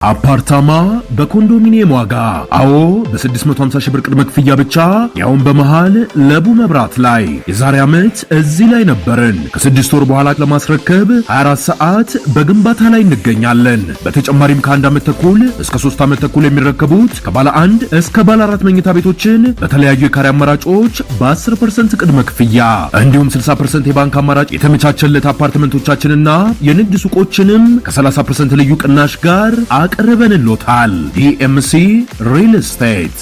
አፓርታማ በኮንዶሚኒየም ዋጋ አዎ በ650 ሺህ ብር ቅድመ ክፍያ ብቻ ያውን በመሃል ለቡ መብራት ላይ የዛሬ ዓመት እዚህ ላይ ነበርን። ከ6 ወር በኋላ ለማስረከብ 24 ሰዓት በግንባታ ላይ እንገኛለን። በተጨማሪም ከ1 ዓመት ተኩል እስከ 3 ዓመት ተኩል የሚረከቡት ከባለ 1 እስከ ባለ 4 መኝታ ቤቶችን በተለያዩ የካሬ አማራጮች በ10% ቅድመ ክፍያ እንዲሁም 60% የባንክ አማራጭ የተመቻቸለት አፓርትመንቶቻችንና የንግድ ሱቆችንም ከ30% ልዩ ቅናሽ ጋር አቅርበንልዎታል። ዲኤምሲ ሪል ስቴት።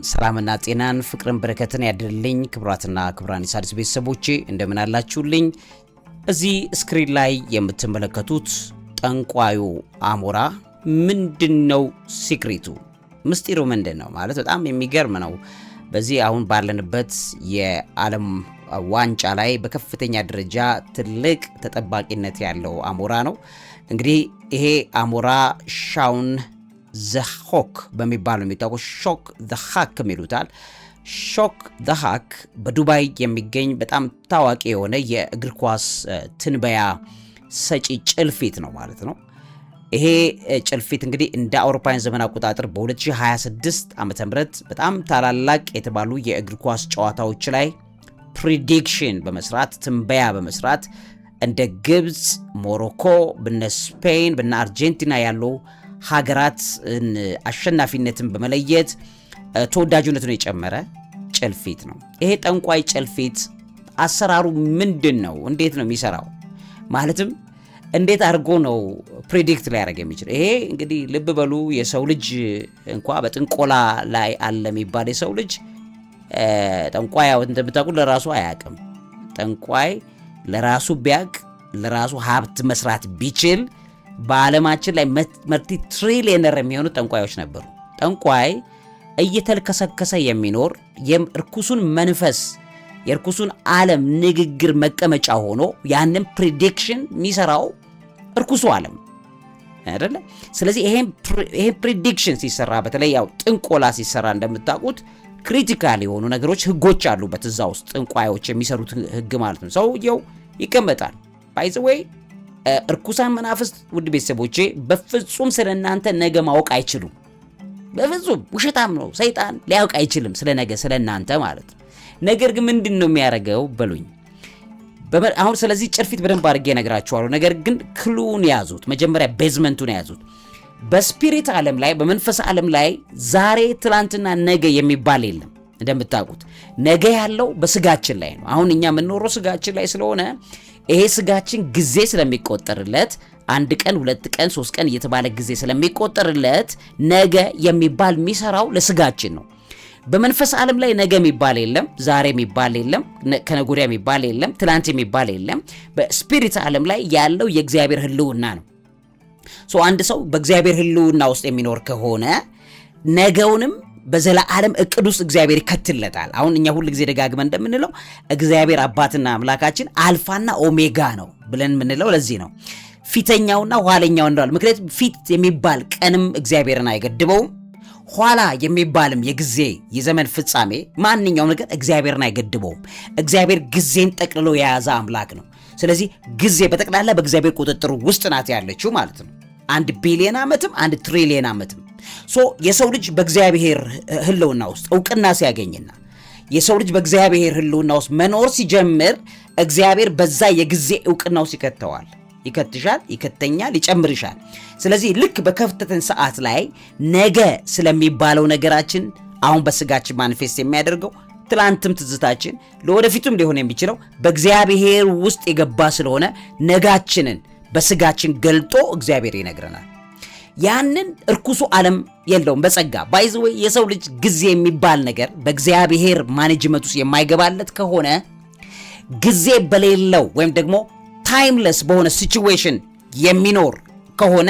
ሰላምና ጤናን ፍቅርን በረከትን ያድልልኝ። ክብራትና ክብራን የሣድስ ቤተሰቦቼ እንደምን አላችሁልኝ? እዚህ ስክሪን ላይ የምትመለከቱት ጠንቋዩ አሞራ ምንድነው? ሲክሬቱ ምስጢሩ ምንድነው? ማለት በጣም የሚገርም ነው። በዚህ አሁን ባለንበት የዓለም ዋንጫ ላይ በከፍተኛ ደረጃ ትልቅ ተጠባቂነት ያለው አሞራ ነው። እንግዲህ ይሄ አሞራ ሻውን ዘ ሆክ በሚባለው የሚታወቀው ሾክ ዘ ሃክ የሚሉታል። ሾክ ዘ ሃክ በዱባይ የሚገኝ በጣም ታዋቂ የሆነ የእግር ኳስ ትንበያ ሰጪ ጭልፊት ነው ማለት ነው። ይሄ ጭልፊት እንግዲህ እንደ አውሮፓውያን ዘመን አቆጣጠር በ2026 ዓመተ ምህረት በጣም ታላላቅ የተባሉ የእግር ኳስ ጨዋታዎች ላይ ፕሪዲክሽን በመስራት ትንበያ በመስራት እንደ ግብጽ፣ ሞሮኮ፣ በነ ስፔን፣ በነ አርጀንቲና ያሉ ሀገራት አሸናፊነትን በመለየት ተወዳጅነቱን የጨመረ ጭልፊት ነው። ይሄ ጠንቋይ ጭልፊት አሰራሩ ምንድነው? እንዴት ነው የሚሰራው? ማለትም እንዴት አድርጎ ነው ፕሪዲክት ሊያደርግ የሚችለው? ይሄ እንግዲህ ልብ በሉ የሰው ልጅ እንኳን በጥንቆላ ላይ አለ የሚባል የሰው ልጅ ጠንቋይ እንደምታውቁ ለራሱ አያውቅም። ጠንቋይ ለራሱ ቢያውቅ ለራሱ ሀብት መስራት ቢችል በዓለማችን ላይ መልቲ ትሪሊየነር የሚሆኑ ጠንቋዮች ነበሩ። ጠንቋይ እየተልከሰከሰ የሚኖር የርኩሱን መንፈስ የርኩሱን ዓለም ንግግር መቀመጫ ሆኖ ያንን ፕሪዲክሽን የሚሰራው እርኩሱ ዓለም አይደለ? ስለዚህ ይሄ ፕሪዲክሽን ሲሰራ በተለይ ያው ጥንቆላ ሲሰራ እንደምታውቁት ክሪቲካል የሆኑ ነገሮች ህጎች አሉበት እዛ ውስጥ ጥንቋዮች የሚሰሩት ህግ ማለት ነው። ሰውየው ይቀመጣል። ባይ ዘ ዌይ እርኩሳን መናፍስት ውድ ቤተሰቦቼ በፍጹም ስለናንተ ነገ ማወቅ አይችሉም። በፍጹም ውሸታም ነው። ሰይጣን ሊያውቅ አይችልም ስለነገ ስለናንተ ማለት ነው። ነገር ግን ምንድነው የሚያደርገው በሉኝ። አሁን ስለዚህ ጭልፊት በደንብ አድርጌ እነግራችኋለሁ። ነገር ግን ክሉን ያዙት። መጀመሪያ ቤዝመንቱን ያዙት። በስፒሪት ዓለም ላይ በመንፈስ ዓለም ላይ ዛሬ ትላንትና ነገ የሚባል የለም። እንደምታውቁት ነገ ያለው በስጋችን ላይ ነው። አሁን እኛ የምንኖረው ስጋችን ላይ ስለሆነ ይሄ ስጋችን ጊዜ ስለሚቆጠርለት 1 ቀን 2 ቀን 3 ቀን እየተባለ ጊዜ ስለሚቆጠርለት ነገ የሚባል የሚሰራው ለስጋችን ነው። በመንፈስ ዓለም ላይ ነገ የሚባል የለም፣ ዛሬ የሚባል የለም፣ ከነገ የሚባል የለም፣ ትላንት የሚባል የለም። በስፒሪት ዓለም ላይ ያለው የእግዚአብሔር ህልውና ነው። አንድ ሰው በእግዚአብሔር ህልውና ውስጥ የሚኖር ከሆነ ነገውንም በዘላለም እቅድ ውስጥ እግዚአብሔር ይከትለታል። አሁን እኛ ሁሉ ጊዜ ደጋግመን እንደምንለው እግዚአብሔር አባትና አምላካችን አልፋና ኦሜጋ ነው ብለን የምንለው ለዚህ ነው። ፊተኛውና ኋለኛው እንደዋል። ምክንያቱም ፊት የሚባል ቀንም እግዚአብሔርን አይገድበውም። ኋላ የሚባልም የጊዜ የዘመን ፍጻሜ ማንኛውም ነገር እግዚአብሔርን አይገድበውም። እግዚአብሔር ጊዜን ጠቅልሎ የያዘ አምላክ ነው። ስለዚህ ጊዜ በጠቅላላ በእግዚአብሔር ቁጥጥር ውስጥ ናት ያለችው ማለት ነው። 1 ቢሊዮን ዓመትም 1 ትሪሊዮን ዓመትም የሰው ልጅ በእግዚአብሔር ህልውና ውስጥ እውቅና ሲያገኝና የሰው ልጅ በእግዚአብሔር ህልውና ውስጥ መኖር ሲጀምር እግዚአብሔር በዛ የጊዜ እውቅና ውስጥ ይከተዋል። ይከትሻል፣ ይከተኛል፣ ይጨምርሻል። ስለዚህ ልክ በከፍተተን ሰዓት ላይ ነገ ስለሚባለው ነገራችን አሁን በስጋችን ማኒፌስት የሚያደርገው ትላንትም ትዝታችን ለወደፊቱም ሊሆን የሚችለው በእግዚአብሔር ውስጥ የገባ ስለሆነ ነጋችንን በስጋችን ገልጦ እግዚአብሔር ይነግረናል። ያንን እርኩሱ ዓለም የለውም በጸጋ ባይዘው የሰው ልጅ ጊዜ የሚባል ነገር በእግዚአብሔር ማኔጅመንት ውስጥ የማይገባለት ከሆነ ጊዜ በሌለው ወይም ደግሞ ታይምለስ በሆነ ሲቹዌሽን የሚኖር ከሆነ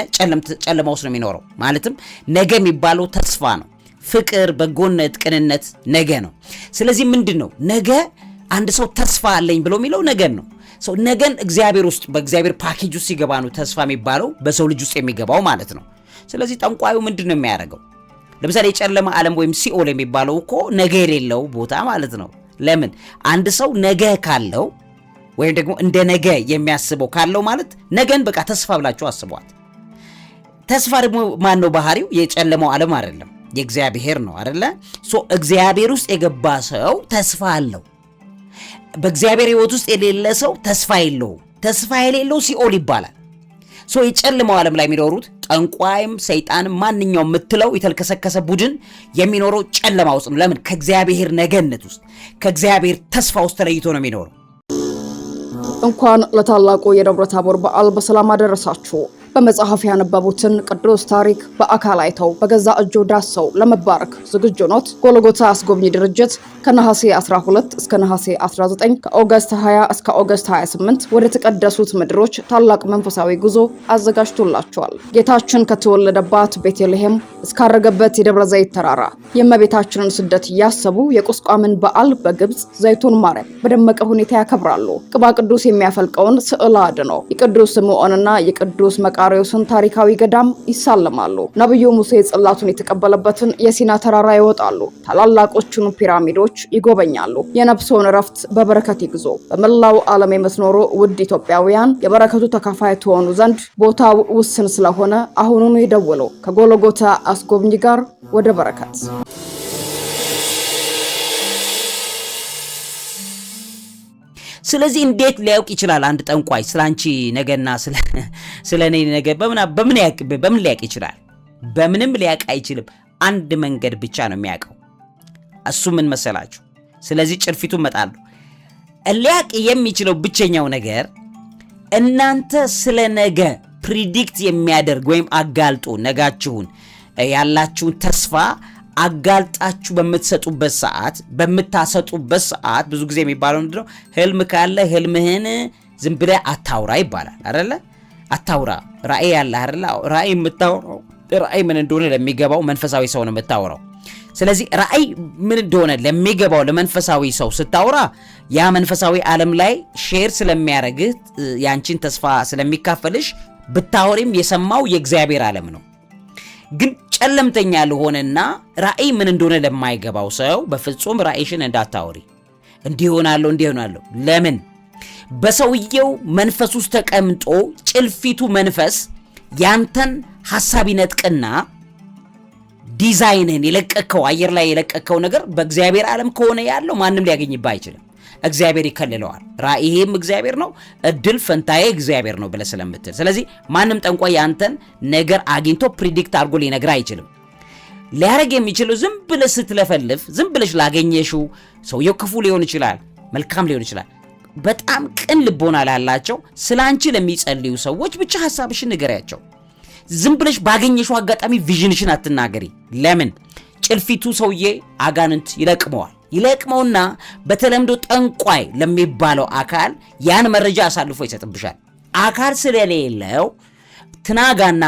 ጨለማ ውስጥ ነው የሚኖረው። ማለትም ነገ የሚባለው ተስፋ ነው። ፍቅር፣ በጎነት፣ ቅንነት ነገ ነው። ስለዚህ ምንድነው ነገ አንድ ሰው ተስፋ አለኝ ብሎ የሚለው ነገን ነው። ነገን እግዚአብሔር ውስጥ በእግዚአብሔር ፓኬጅ ውስጥ ሲገባ ነው ተስፋ የሚባለው በሰው ልጅ ውስጥ የሚገባው ማለት ነው። ስለዚህ ጠንቋዩ ምንድነው የሚያደርገው? ለምሳሌ የጨለማ ዓለም ወይም ሲኦል የሚባለው እኮ ነገ የሌለው ቦታ ማለት ነው። ለምን አንድ ሰው ነገ ካለው ወይም ደግሞ እንደ ነገ የሚያስበው ካለው ማለት ነገን በቃ ተስፋ ብላችሁ አስቧት። ተስፋ ደግሞ ማን ነው ባህሪው? የጨለመው ዓለም አይደለም፣ የእግዚአብሔር ነው አይደለ? እግዚአብሔር ውስጥ የገባ ሰው ተስፋ አለው። በእግዚአብሔር ሕይወት ውስጥ የሌለ ሰው ተስፋ የለው። ተስፋ የሌለው ሲኦል ይባላል። የጨለመው ዓለም ላይ የሚኖሩት ጠንቋይም ሰይጣንም ማንኛውም የምትለው የተልከሰከሰ ቡድን የሚኖረው ጨለማ ውስጥ ነው። ለምን? ከእግዚአብሔር ነገነት ውስጥ ከእግዚአብሔር ተስፋ ውስጥ ተለይቶ ነው የሚኖረው። እንኳን ለታላቁ የደብረ ታቦር በዓል በሰላም አደረሳችሁ። በመጽሐፍ ያነበቡትን ቅዱስ ታሪክ በአካል አይተው በገዛ እጆ ዳሰው ለመባረክ ዝግጁ ኖት? ጎልጎታ አስጎብኚ ድርጅት ከነሐሴ 12 እስከ ነሐሴ 19 ከኦገስት 20 እስከ ኦገስት 28 ወደ ተቀደሱት ምድሮች ታላቅ መንፈሳዊ ጉዞ አዘጋጅቶላቸዋል። ጌታችን ከተወለደባት ቤተልሔም እስካረገበት የደብረ ዘይት ተራራ የእመቤታችንን ስደት እያሰቡ የቁስቋምን በዓል በግብጽ ዘይቱን ማርያም በደመቀ ሁኔታ ያከብራሉ። ቅባ ቅዱስ የሚያፈልቀውን ስዕለ አድኖ የቅዱስ ስምዖንና የቅዱስ መቃርዮስን ታሪካዊ ገዳም ይሳለማሉ። ነብዩ ሙሴ ጽላቱን የተቀበለበትን የሲና ተራራ ይወጣሉ። ታላላቆቹን ፒራሚዶች ይጎበኛሉ። የነፍስዎን እረፍት በበረከት ይግዙ። በመላው ዓለም የምትኖሩ ውድ ኢትዮጵያውያን የበረከቱ ተካፋይ ትሆኑ ዘንድ ቦታው ውስን ስለሆነ አሁኑኑ ይደውሉ። ከጎልጎታ አስጎብኚ ጋር ወደ በረከት። ስለዚህ እንዴት ሊያውቅ ይችላል አንድ ጠንቋይ ስላንቺ ነገና ስለኔ ነገ? በምን ሊያውቅ ይችላል? በምንም ሊያውቅ አይችልም። አንድ መንገድ ብቻ ነው የሚያውቀው። እሱ ምን መሰላችሁ? ስለዚህ ጭልፊቱን መጣሉ ሊያውቅ የሚችለው ብቸኛው ነገር እናንተ ስለ ነገ ፕሪዲክት የሚያደርግ ወይም አጋልጦ ነጋችሁን ያላችሁን ተስፋ አጋልጣችሁ በምትሰጡበት ሰዓት በምታሰጡበት ሰዓት ብዙ ጊዜ የሚባለው ምንድነው? ህልም ካለ ህልምህን ዝም ብለህ አታውራ ይባላል አይደለ? አታውራ። ራእይ ያለ አይደለ? ራእይ የምታወራው ራእይ ምን እንደሆነ ለሚገባው መንፈሳዊ ሰው ነው የምታወራው። ስለዚህ ራእይ ምን እንደሆነ ለሚገባው ለመንፈሳዊ ሰው ስታወራ ያ መንፈሳዊ ዓለም ላይ ሼር ስለሚያደርግህ ያንቺን ተስፋ ስለሚካፈልሽ ብታወሪም የሰማው የእግዚአብሔር ዓለም ነው። ግን ጨለምተኛ ለሆነና ራእይ ምን እንደሆነ ለማይገባው ሰው በፍጹም ራእይሽን እንዳታወሪ። እንዲሆናለሁ። ለምን? በሰውየው መንፈስ ውስጥ ተቀምጦ ጭልፊቱ መንፈስ ያንተን ሐሳብ ይነጥቅና ዲዛይንን የለቀከው አየር ላይ የለቀከው ነገር በእግዚአብሔር ዓለም ከሆነ ያለው ማንም ሊያገኝብህ አይችልም። እግዚአብሔር ይከልለዋል። ራእይም እግዚአብሔር ነው፣ እድል ፈንታዬ እግዚአብሔር ነው ብለህ ስለምትል። ስለዚህ ማንም ጠንቋይ ያንተን ነገር አግኝቶ ፕሪዲክት አድርጎ ሊነግርህ አይችልም። ሊያረግ የሚችለው ዝም ብለህ ስትለፈልፍ፣ ዝም ብለሽ ላገኘሽው ሰውየው ክፉ ሊሆን ይችላል፣ መልካም ሊሆን ይችላል። በጣም ቅን ልቦና ላላቸው ስላንቺ ለሚጸልዩ ሰዎች ብቻ ሐሳብሽን ንገሪያቸው። ዝም ብለሽ ባገኘሽው አጋጣሚ ቪዥንሽን አትናገሪ። ለምን? ጭልፊቱ ሰውዬ አጋንንት ይለቅመውና በተለምዶ ጠንቋይ ለሚባለው አካል ያን መረጃ አሳልፎ ይሰጥብሻል። አካል ስለሌለው ትናጋና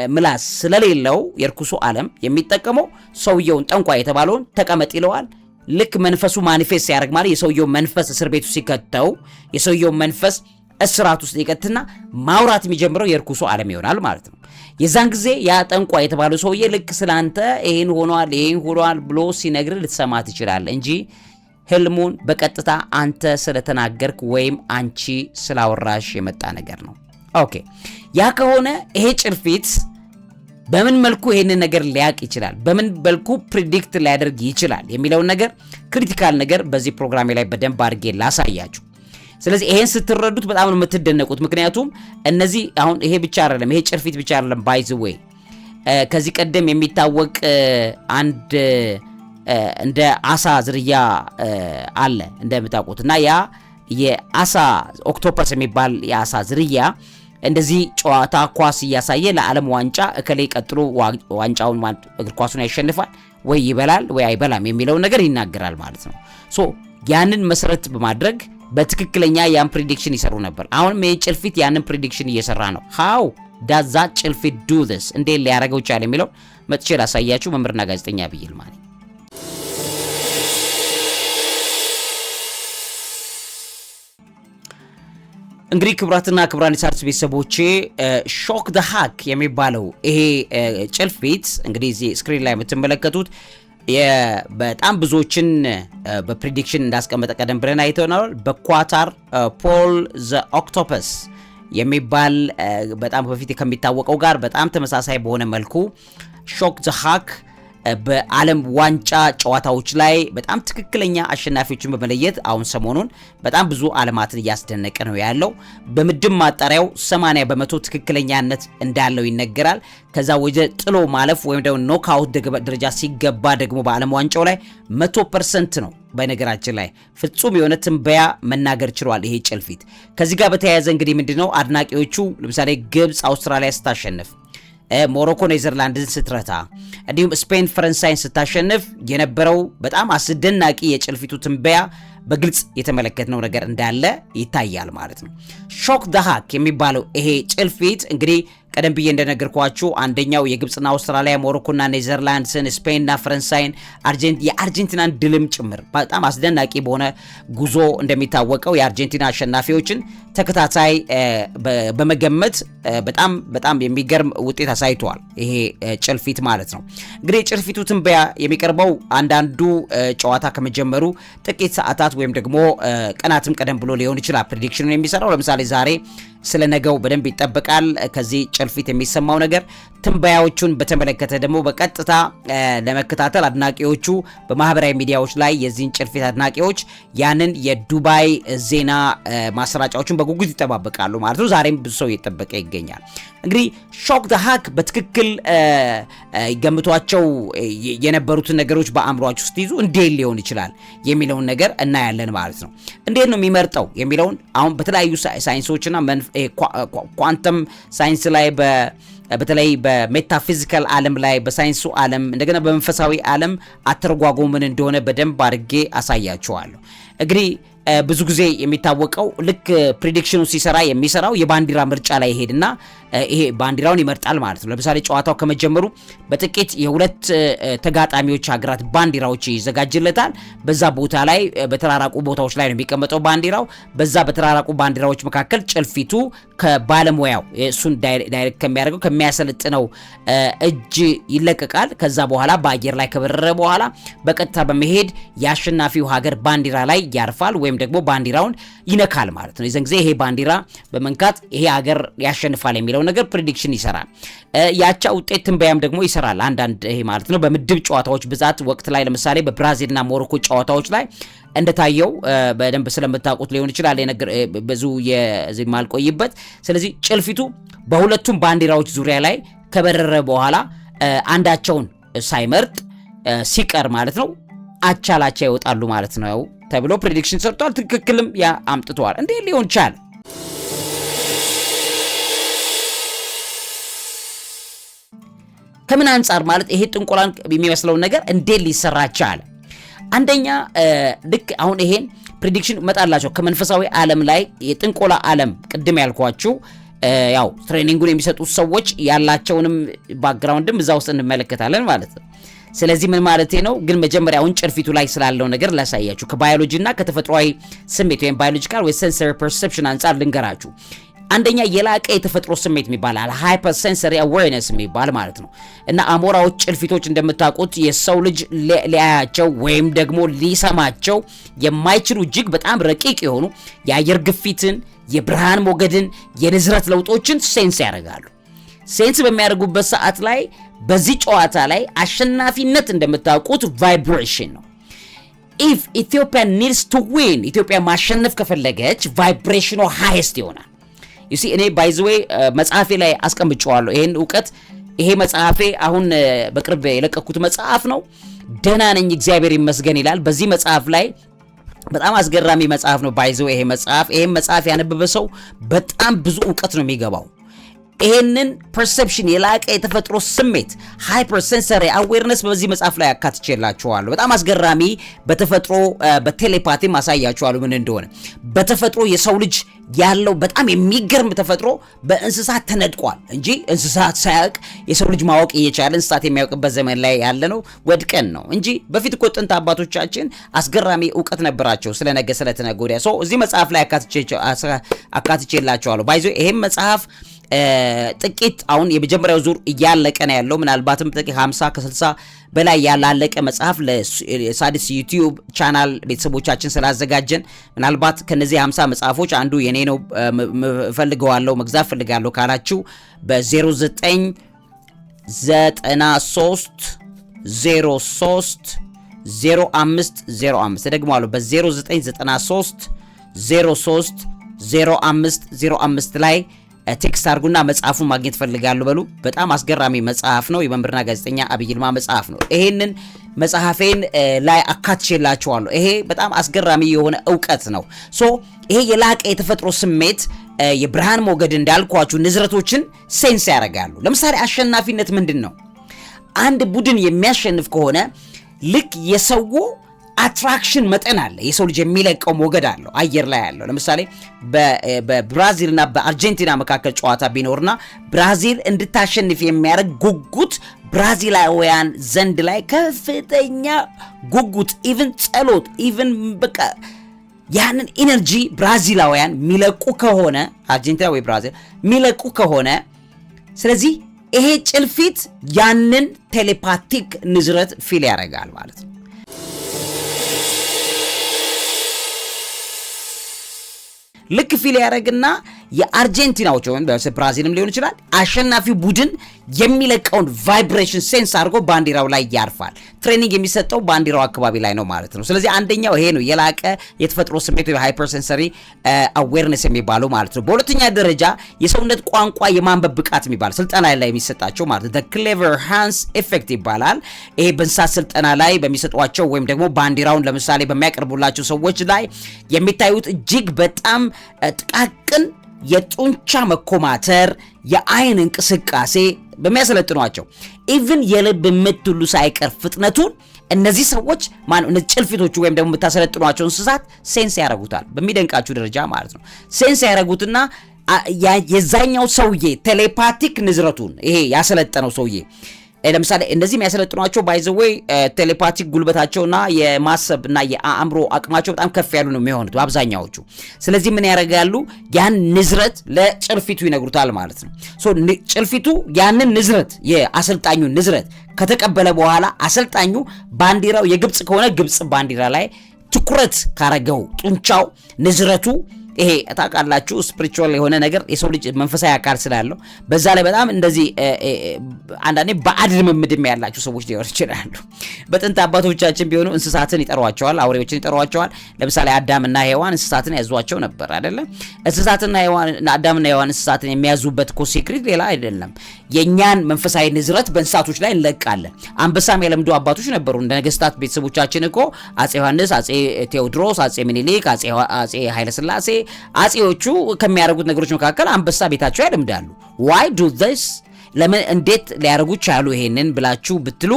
ምላስ ስለሌለው የርኩሱ ዓለም የሚጠቀመው ሰውየውን ጠንቋይ የተባለውን ተቀመጥ ይለዋል። ልክ መንፈሱ ማኒፌስት ያደርግ ማለት የሰውየው መንፈስ እስር ቤቱ ሲከተው የሰውየው መንፈስ እስራት ውስጥ ይከትና ማውራት የሚጀምረው የርኩሱ ዓለም ይሆናል ማለት ነው። የዛን ጊዜ ያ ጠንቋይ የተባለው ሰውዬ ልክ ስላንተ ይሄን ሆኗል ብሎ ሲነግር ልትሰማ ትችላለህ እንጂ ህልሙን በቀጥታ አንተ ስለተናገርክ ወይም አንቺ ስላወራሽ የመጣ ነገር ነው። ኦኬ፣ ያ ከሆነ ይሄ ጭልፊት በምን መልኩ ይሄንን ነገር ሊያቅ ይችላል፣ በምን መልኩ ፕሪዲክት ሊያደርግ ይችላል የሚለውን ነገር ክሪቲካል ነገር በዚህ ፕሮግራሜ ላይ በደንብ አድርጌ ላሳያችሁ። ስለዚህ ይሄን ስትረዱት በጣም ነው የምትደነቁት። ምክንያቱም እነዚህ አሁን ይሄ ብቻ አይደለም፣ ይሄ ጭልፊት ብቻ አይደለም። ባይ ዘ ዌይ ከዚህ ቀደም የሚታወቅ አንድ እንደ አሳ ዝርያ አለ እንደምታውቁት እና ያ የአሳ ኦክቶፐስ የሚባል የአሳ ዝርያ እንደዚህ ጨዋታ ኳስ እያሳየ ለዓለም ዋንጫ እከሌ ቀጥሎ ዋንጫውን እግር ኳሱን ያሸንፋል ወይ ይበላል ወይ አይበላም የሚለው ነገር ይናገራል ማለት ነው። ያንን መሰረት በማድረግ በትክክለኛ ያን ፕሪዲክሽን ይሰሩ ነበር። አሁንም ይሄ ጭልፊት ያንን ፕሪዲክሽን እየሰራ ነው። how does that ጭልፊት do this እንዴት ሊያደርገው ይችላል የሚለው መጥቼ ላሳያችሁ። መምህርና ጋዜጠኛ ዐቢይ ይልማ ነኝ። እንግዲህ ክብራትና ክብራን የሣድስ ቤተሰቦቼ ሾክ ዘ ሃክ የሚባለው ይሄ ጭልፊት እንግዲህ እዚህ ስክሪን ላይ የምትመለከቱት በጣም ብዙዎችን በፕሬዲክሽን እንዳስቀመጠ ቀደም ብለን አይተናል። በኳታር ፖል ዘ ኦክቶፐስ የሚባል በጣም በፊት ከሚታወቀው ጋር በጣም ተመሳሳይ በሆነ መልኩ ሾክ ዘ ሃክ በዓለም ዋንጫ ጨዋታዎች ላይ በጣም ትክክለኛ አሸናፊዎችን በመለየት አሁን ሰሞኑን በጣም ብዙ ዓለማትን እያስደነቀ ነው ያለው። በምድብ ማጣሪያው 80% ትክክለኛነት እንዳለው ይነገራል። ከዛ ወደ ጥሎ ማለፍ ወይም ደግሞ ኖክአውት ደረጃ ሲገባ ደግሞ በዓለም ዋንጫው ላይ 100% ነው። በነገራችን ላይ ፍጹም የሆነ ትንበያ መናገር ችሏል ይሄ ጭልፊት። ከዚህ ጋር በተያያዘ እንግዲህ ምንድነው አድናቂዎቹ ለምሳሌ ግብጽ አውስትራሊያ ስታሸንፍ፣ ሞሮኮ ኔዘርላንድን ስትረታ፣ እንዲሁም ስፔን ፈረንሳይን ስታሸንፍ የነበረው በጣም አስደናቂ የጭልፊቱ ትንበያ በግልጽ የተመለከትነው ነገር እንዳለ ይታያል ማለት ነው። ሾክ ዘ ሃክ የሚባለው ይሄ ጭልፊት እንግዲህ ቀደም ብዬ እንደነገርኳችሁ አንደኛው የግብጽና አውስትራሊያ፣ ሞሮኮና ኔዘርላንድስን፣ ስፔንና ፈረንሳይን፣ የአርጀንቲናን ድልም ጭምር በጣም አስደናቂ በሆነ ጉዞ እንደሚታወቀው የአርጀንቲና አሸናፊዎችን ተከታታይ በመገመት በጣም የሚገርም ውጤት አሳይቷል ይሄ ጭልፊት ማለት ነው። እንግዲህ ጭልፊቱ ትንበያ የሚቀርበው አንዳንዱ ጨዋታ ከመጀመሩ ጥቂት ሰዓታት ወይም ደግሞ ቀናትም ቀደም ብሎ ሊሆን ይችላል ፕሬዲክሽኑን የሚሰራው። ለምሳሌ ዛሬ ስለ ነገው በደንብ ይጠበቃል። ከዚህ ጭልፊት የሚሰማው ነገር ትንበያዎቹን በተመለከተ ደግሞ በቀጥታ ለመከታተል አድናቂዎቹ በማህበራዊ ሚዲያዎች ላይ የዚህን ጭልፊት አድናቂዎች ያንን የዱባይ ዜና ማሰራጫዎችን በጉጉት ይጠባበቃሉ ማለት ነው። ዛሬም ብዙ ሰው እየጠበቀ ይገኛል። እንግዲህ ሾክ ዘ ሃክ በትክክል ገምቷቸው የነበሩትን ነገሮች በአእምሯችሁ ውስጥ ይዙ እንዴት ሊሆን ይችላል የሚለውን ነገር እናያለን ማለት ነው። እንዴት ነው የሚመርጠው የሚለውን አሁን በተለያዩ ሳይንሶችና ኳንተም ሳይንስ ላይ በተለይ በሜታፊዚካል ዓለም ላይ በሳይንሱ ዓለም እንደገና በመንፈሳዊ ዓለም አተረጓጎሙ ምን እንደሆነ በደንብ አድርጌ አሳያችኋለሁ። እንግዲህ ብዙ ጊዜ የሚታወቀው ልክ ፕሬዲክሽኑ ሲሰራ የሚሰራው የባንዲራ ምርጫ ላይ ይሄድና ይሄ ባንዲራውን ይመርጣል ማለት ነው። ለምሳሌ ጨዋታው ከመጀመሩ በጥቂት የሁለት ተጋጣሚዎች ሀገራት ባንዲራዎች ይዘጋጅለታል። በዛ ቦታ ላይ በተራራቁ ቦታዎች ላይ ነው የሚቀመጠው ባንዲራው። በዛ በተራራቁ ባንዲራዎች መካከል ጭልፊቱ ከባለሙያው እሱን ዳይሬክት ከሚያደርገው ከሚያሰለጥነው እጅ ይለቀቃል። ከዛ በኋላ በአየር ላይ ከበረረ በኋላ በቀጥታ በመሄድ የአሸናፊው ሀገር ባንዲራ ላይ ያርፋል ወይም ደግሞ ባንዲራውን ይነካል ማለት ነው። የዛን ጊዜ ይሄ ባንዲራ በመንካት ይሄ ሀገር ያሸንፋል የሚለው ነገር ፕሬዲክሽን ይሰራል። ያቻ ውጤት ትንበያም ደግሞ ይሰራል አንዳንድ ይሄ ማለት ነው። በምድብ ጨዋታዎች ብዛት ወቅት ላይ ለምሳሌ በብራዚልና ሞሮኮ ጨዋታዎች ላይ እንደታየው በደንብ ስለምታውቁት ሊሆን ይችላል ብዙ የዚህ ማልቆይበት። ስለዚህ ጭልፊቱ በሁለቱም ባንዲራዎች ዙሪያ ላይ ከበረረ በኋላ አንዳቸውን ሳይመርጥ ሲቀር ማለት ነው አቻላቻ ይወጣሉ ማለት ነው ተብሎ ፕሬዲክሽን ሰርቷል። ትክክልም ያ አምጥቷል። እንዴ ሊሆን ይችላል? ከምን አንፃር ማለት ይሄ ጥንቆላን የሚመስለው ነገር እንዴት ሊሰራ ቻለ? አንደኛ ልክ አሁን ይሄን ፕሬዲክሽን መጣላቸው ከመንፈሳዊ ዓለም ላይ የጥንቆላ ዓለም ቅድም ያልኳችሁ ያው ትሬኒንጉን የሚሰጡት ሰዎች ያላቸውንም ባክግራውንድም እዛ ውስጥ እንመለከታለን ማለት ነው። ስለዚህ ምን ማለት ነው? ግን መጀመሪያ አሁን ጭልፊቱ ላይ ስላለው ነገር ላሳያችሁ። ከባዮሎጂና ከተፈጥሯዊ ስሜት ወይም ባዮሎጂካል ወይ ሴንሰሪ ፐርሰፕሽን አንፃር ልንገራችሁ። አንደኛ የላቀ የተፈጥሮ ስሜት የሚባል አለ፣ ሃይፐር ሴንሰሪ አዌርነስ የሚባል ማለት ነው። እና አሞራዎች፣ ጭልፊቶች እንደምታውቁት የሰው ልጅ ሊያያቸው ወይም ደግሞ ሊሰማቸው የማይችሉ እጅግ በጣም ረቂቅ የሆኑ የአየር ግፊትን፣ የብርሃን ሞገድን፣ የንዝረት ለውጦችን ሴንስ ያደርጋሉ። ሴንስ በሚያደርጉበት ሰዓት ላይ በዚህ ጨዋታ ላይ አሸናፊነት እንደምታውቁት ቫይብሬሽን ነው። ኢፍ ኢትዮጵያ ኒድስ ቱ ዊን፣ ኢትዮጵያ ማሸነፍ ከፈለገች ቫይብሬሽኑ ሃይስት ይሆናል። ዩ ሲ እኔ ባይ ዘ ዌይ መጽሐፌ ላይ አስቀምጨዋለሁ ይሄን ዕውቀት። ይሄ መጽሐፌ አሁን በቅርብ የለቀኩት መጽሐፍ ነው። ደህና ነኝ እግዚአብሔር ይመስገን ይላል። በዚህ መጽሐፍ ላይ በጣም አስገራሚ መጽሐፍ ነው ባይ ዘ ዌይ ይሄን መጽሐፍ ያነበበ ሰው በጣም ብዙ ዕውቀት ነው የሚገባው። ይሄንን ፐርሰፕሽን የላቀ የተፈጥሮ ስሜት ሃይፐር ሴንሰሪ አዌርነስ በዚህ መጽሐፍ ላይ አካትቼላችኋለሁ። በጣም አስገራሚ በተፈጥሮ በቴሌፓቲ ማሳያችኋለሁ ምን እንደሆነ። በተፈጥሮ የሰው ልጅ ያለው በጣም የሚገርም ተፈጥሮ በእንስሳት ተነድቋል እንጂ እንስሳት ሳያውቅ የሰው ልጅ ማወቅ እየቻለ እንስሳት የሚያውቅበት ዘመን ላይ ያለ ነው ወድቀን ነው እንጂ በፊት እኮ ጥንት አባቶቻችን አስገራሚ ዕውቀት ነበራቸው ስለ ነገ ስለ ተነገ ወዲያ። እዚህ መጽሐፍ ላይ አካትቼላችኋለሁ። ባይዞ ይሄም መጽሐፍ ጥቂት አሁን የመጀመሪያው ዙር እያለቀ ነው ያለው። ምናልባትም ጥቂት 50 ከ60 በላይ ያላለቀ መጽሐፍ ለሣድስ ዩቲዩብ ቻናል ቤተሰቦቻችን ስላዘጋጀን ምናልባት ከነዚህ 50 መጽሐፎች አንዱ የኔ ነው ፈልገዋለሁ መግዛት ፈልጋለሁ ካላችሁ በ0993 03 0505 ደግሞአለሁ በ0993 03 0505 ላይ ቴክስት አድርጉና መጽሐፉን ማግኘት ፈልጋለሁ በሉ። በጣም አስገራሚ መጽሐፍ ነው። የመምህርና ጋዜጠኛ አብይ ይልማ መጽሐፍ ነው። ይሄንን መጽሐፌን ላይ አካትቼላችኋለሁ። ይሄ በጣም አስገራሚ የሆነ ዕውቀት ነው። ይሄ የላቀ የተፈጥሮ ስሜት የብርሃን ሞገድ እንዳልኳችሁ ንዝረቶችን ሴንስ ያደርጋሉ። ለምሳሌ አሸናፊነት ምንድን ነው? አንድ ቡድን የሚያሸንፍ ከሆነ ልክ የሰው አትራክሽን መጠን አለ። የሰው ልጅ የሚለቀው ሞገድ አለው አየር ላይ ያለው። ለምሳሌ በብራዚልና በአርጀንቲና መካከል ጨዋታ ቢኖርና ብራዚል እንድታሸንፍ የሚያደርግ ጉጉት ብራዚላውያን ዘንድ ላይ ከፍተኛ ጉጉት፣ ኢቭን ጸሎት፣ ኢቭን በቃ ያንን ኢነርጂ ብራዚላውያን ሚለቁ ከሆነ አርጀንቲና ወይ ብራዚል ሚለቁ ከሆነ ስለዚህ ይሄ ጭልፊት ያንን ቴሌፓቲክ ንዝረት ፊል ያደርጋል ማለት ነው። ልክ ፊል ያደርግና የአርጀንቲናዎች ወይም ብራዚልም ሊሆን ይችላል አሸናፊው ቡድን የሚለቀውን ቫይብሬሽን ሴንስ አድርጎ ባንዲራው ላይ ያርፋል። ትሬኒንግ የሚሰጠው ባንዲራው አካባቢ ላይ ነው ማለት ነው። ስለዚህ አንደኛው ይሄ ነው የላቀ የተፈጥሮ ስሜት ወይ ሃይፐር ሴንሰሪ አዌርነስ የሚባለው ማለት ነው። በሁለተኛ ደረጃ የሰውነት ቋንቋ የማንበብ ብቃት የሚባል ስልጠና ላይ የሚሰጣቸው ማለት ነው። the clever hands effect ይባላል። ይሄ በእንስሳት ስልጠና ላይ በሚሰጧቸው ወይም ደግሞ ባንዲራውን ለምሳሌ በሚያቀርቡላቸው ሰዎች ላይ የሚታዩት እጅግ በጣም ጥቃቅን የጡንቻ መኮማተር፣ የአይን እንቅስቃሴ በሚያሰለጥኗቸው ኢቭን የልብ ምት ሁሉ ሳይቀር ፍጥነቱን እነዚህ ሰዎች እነዚህ ጭልፊቶቹ ወይም ደግሞ የምታሰለጥኗቸው እንስሳት ሴንስ ያደርጉታል በሚደንቃችሁ ደረጃ ማለት ነው። ሴንስ ያደርጉትና የዛኛው ሰውዬ ቴሌፓቲክ ንዝረቱን ይሄ ያሰለጠነው ሰውዬ ለምሳሌ እንደዚህ የሚያሰለጥኗቸው ባይዘዌይ ቴሌፓቲክ ጉልበታቸውና የማሰብና የአእምሮ አቅማቸው በጣም ከፍ ያሉ ነው የሚሆኑት አብዛኛዎቹ። ስለዚህ ምን ያደርጋሉ? ያን ንዝረት ለጭልፊቱ ይነግሩታል ማለት ነው። ጭልፊቱ ያንን ንዝረት የአሰልጣኙ ንዝረት ከተቀበለ በኋላ አሰልጣኙ ባንዲራው የግብጽ ከሆነ ግብጽ ባንዲራ ላይ ትኩረት ካረገው ጡንቻው ንዝረቱ ይሄ ታውቃላችሁ ስፒሪቹዋል የሆነ ነገር የሰው ልጅ መንፈሳዊ አካል ስላለው በዛ ላይ በጣም እንደዚህ አንዳንዴ ባዕድ ልምምድም ያላችሁ ሰዎች ሊሆኑ ይችላሉ። በጥንት አባቶቻችን ቢሆኑ እንስሳትን ይጠሯቸዋል፣ አውሬዎችን ይጠሯቸዋል። ለምሳሌ አዳምና ሔዋን እንስሳትን ያዟቸው ነበር አይደለ? እንስሳትና ሔዋን አዳምና ሔዋን እንስሳትን የሚያዙበት እኮ ሴክሬት ሌላ አይደለም። የኛን መንፈሳዊ ንዝረት በእንስሳቶች ላይ እንለቃለን። አንበሳም የለምዱ አባቶች ነበሩ። እንደ ነገስታት ቤተሰቦቻችን እኮ አጼ ዮሐንስ፣ አጼ ቴዎድሮስ፣ አጼ ምኒልክ፣ አጼ ኃይለ ሥላሴ አጼዎቹ ከሚያደርጉት ነገሮች መካከል አንበሳ ቤታቸው ያለምዳሉ። why do this ለምን እንዴት ሊያደርጉ ቻሉ ይሄንን ብላችሁ ብትሉ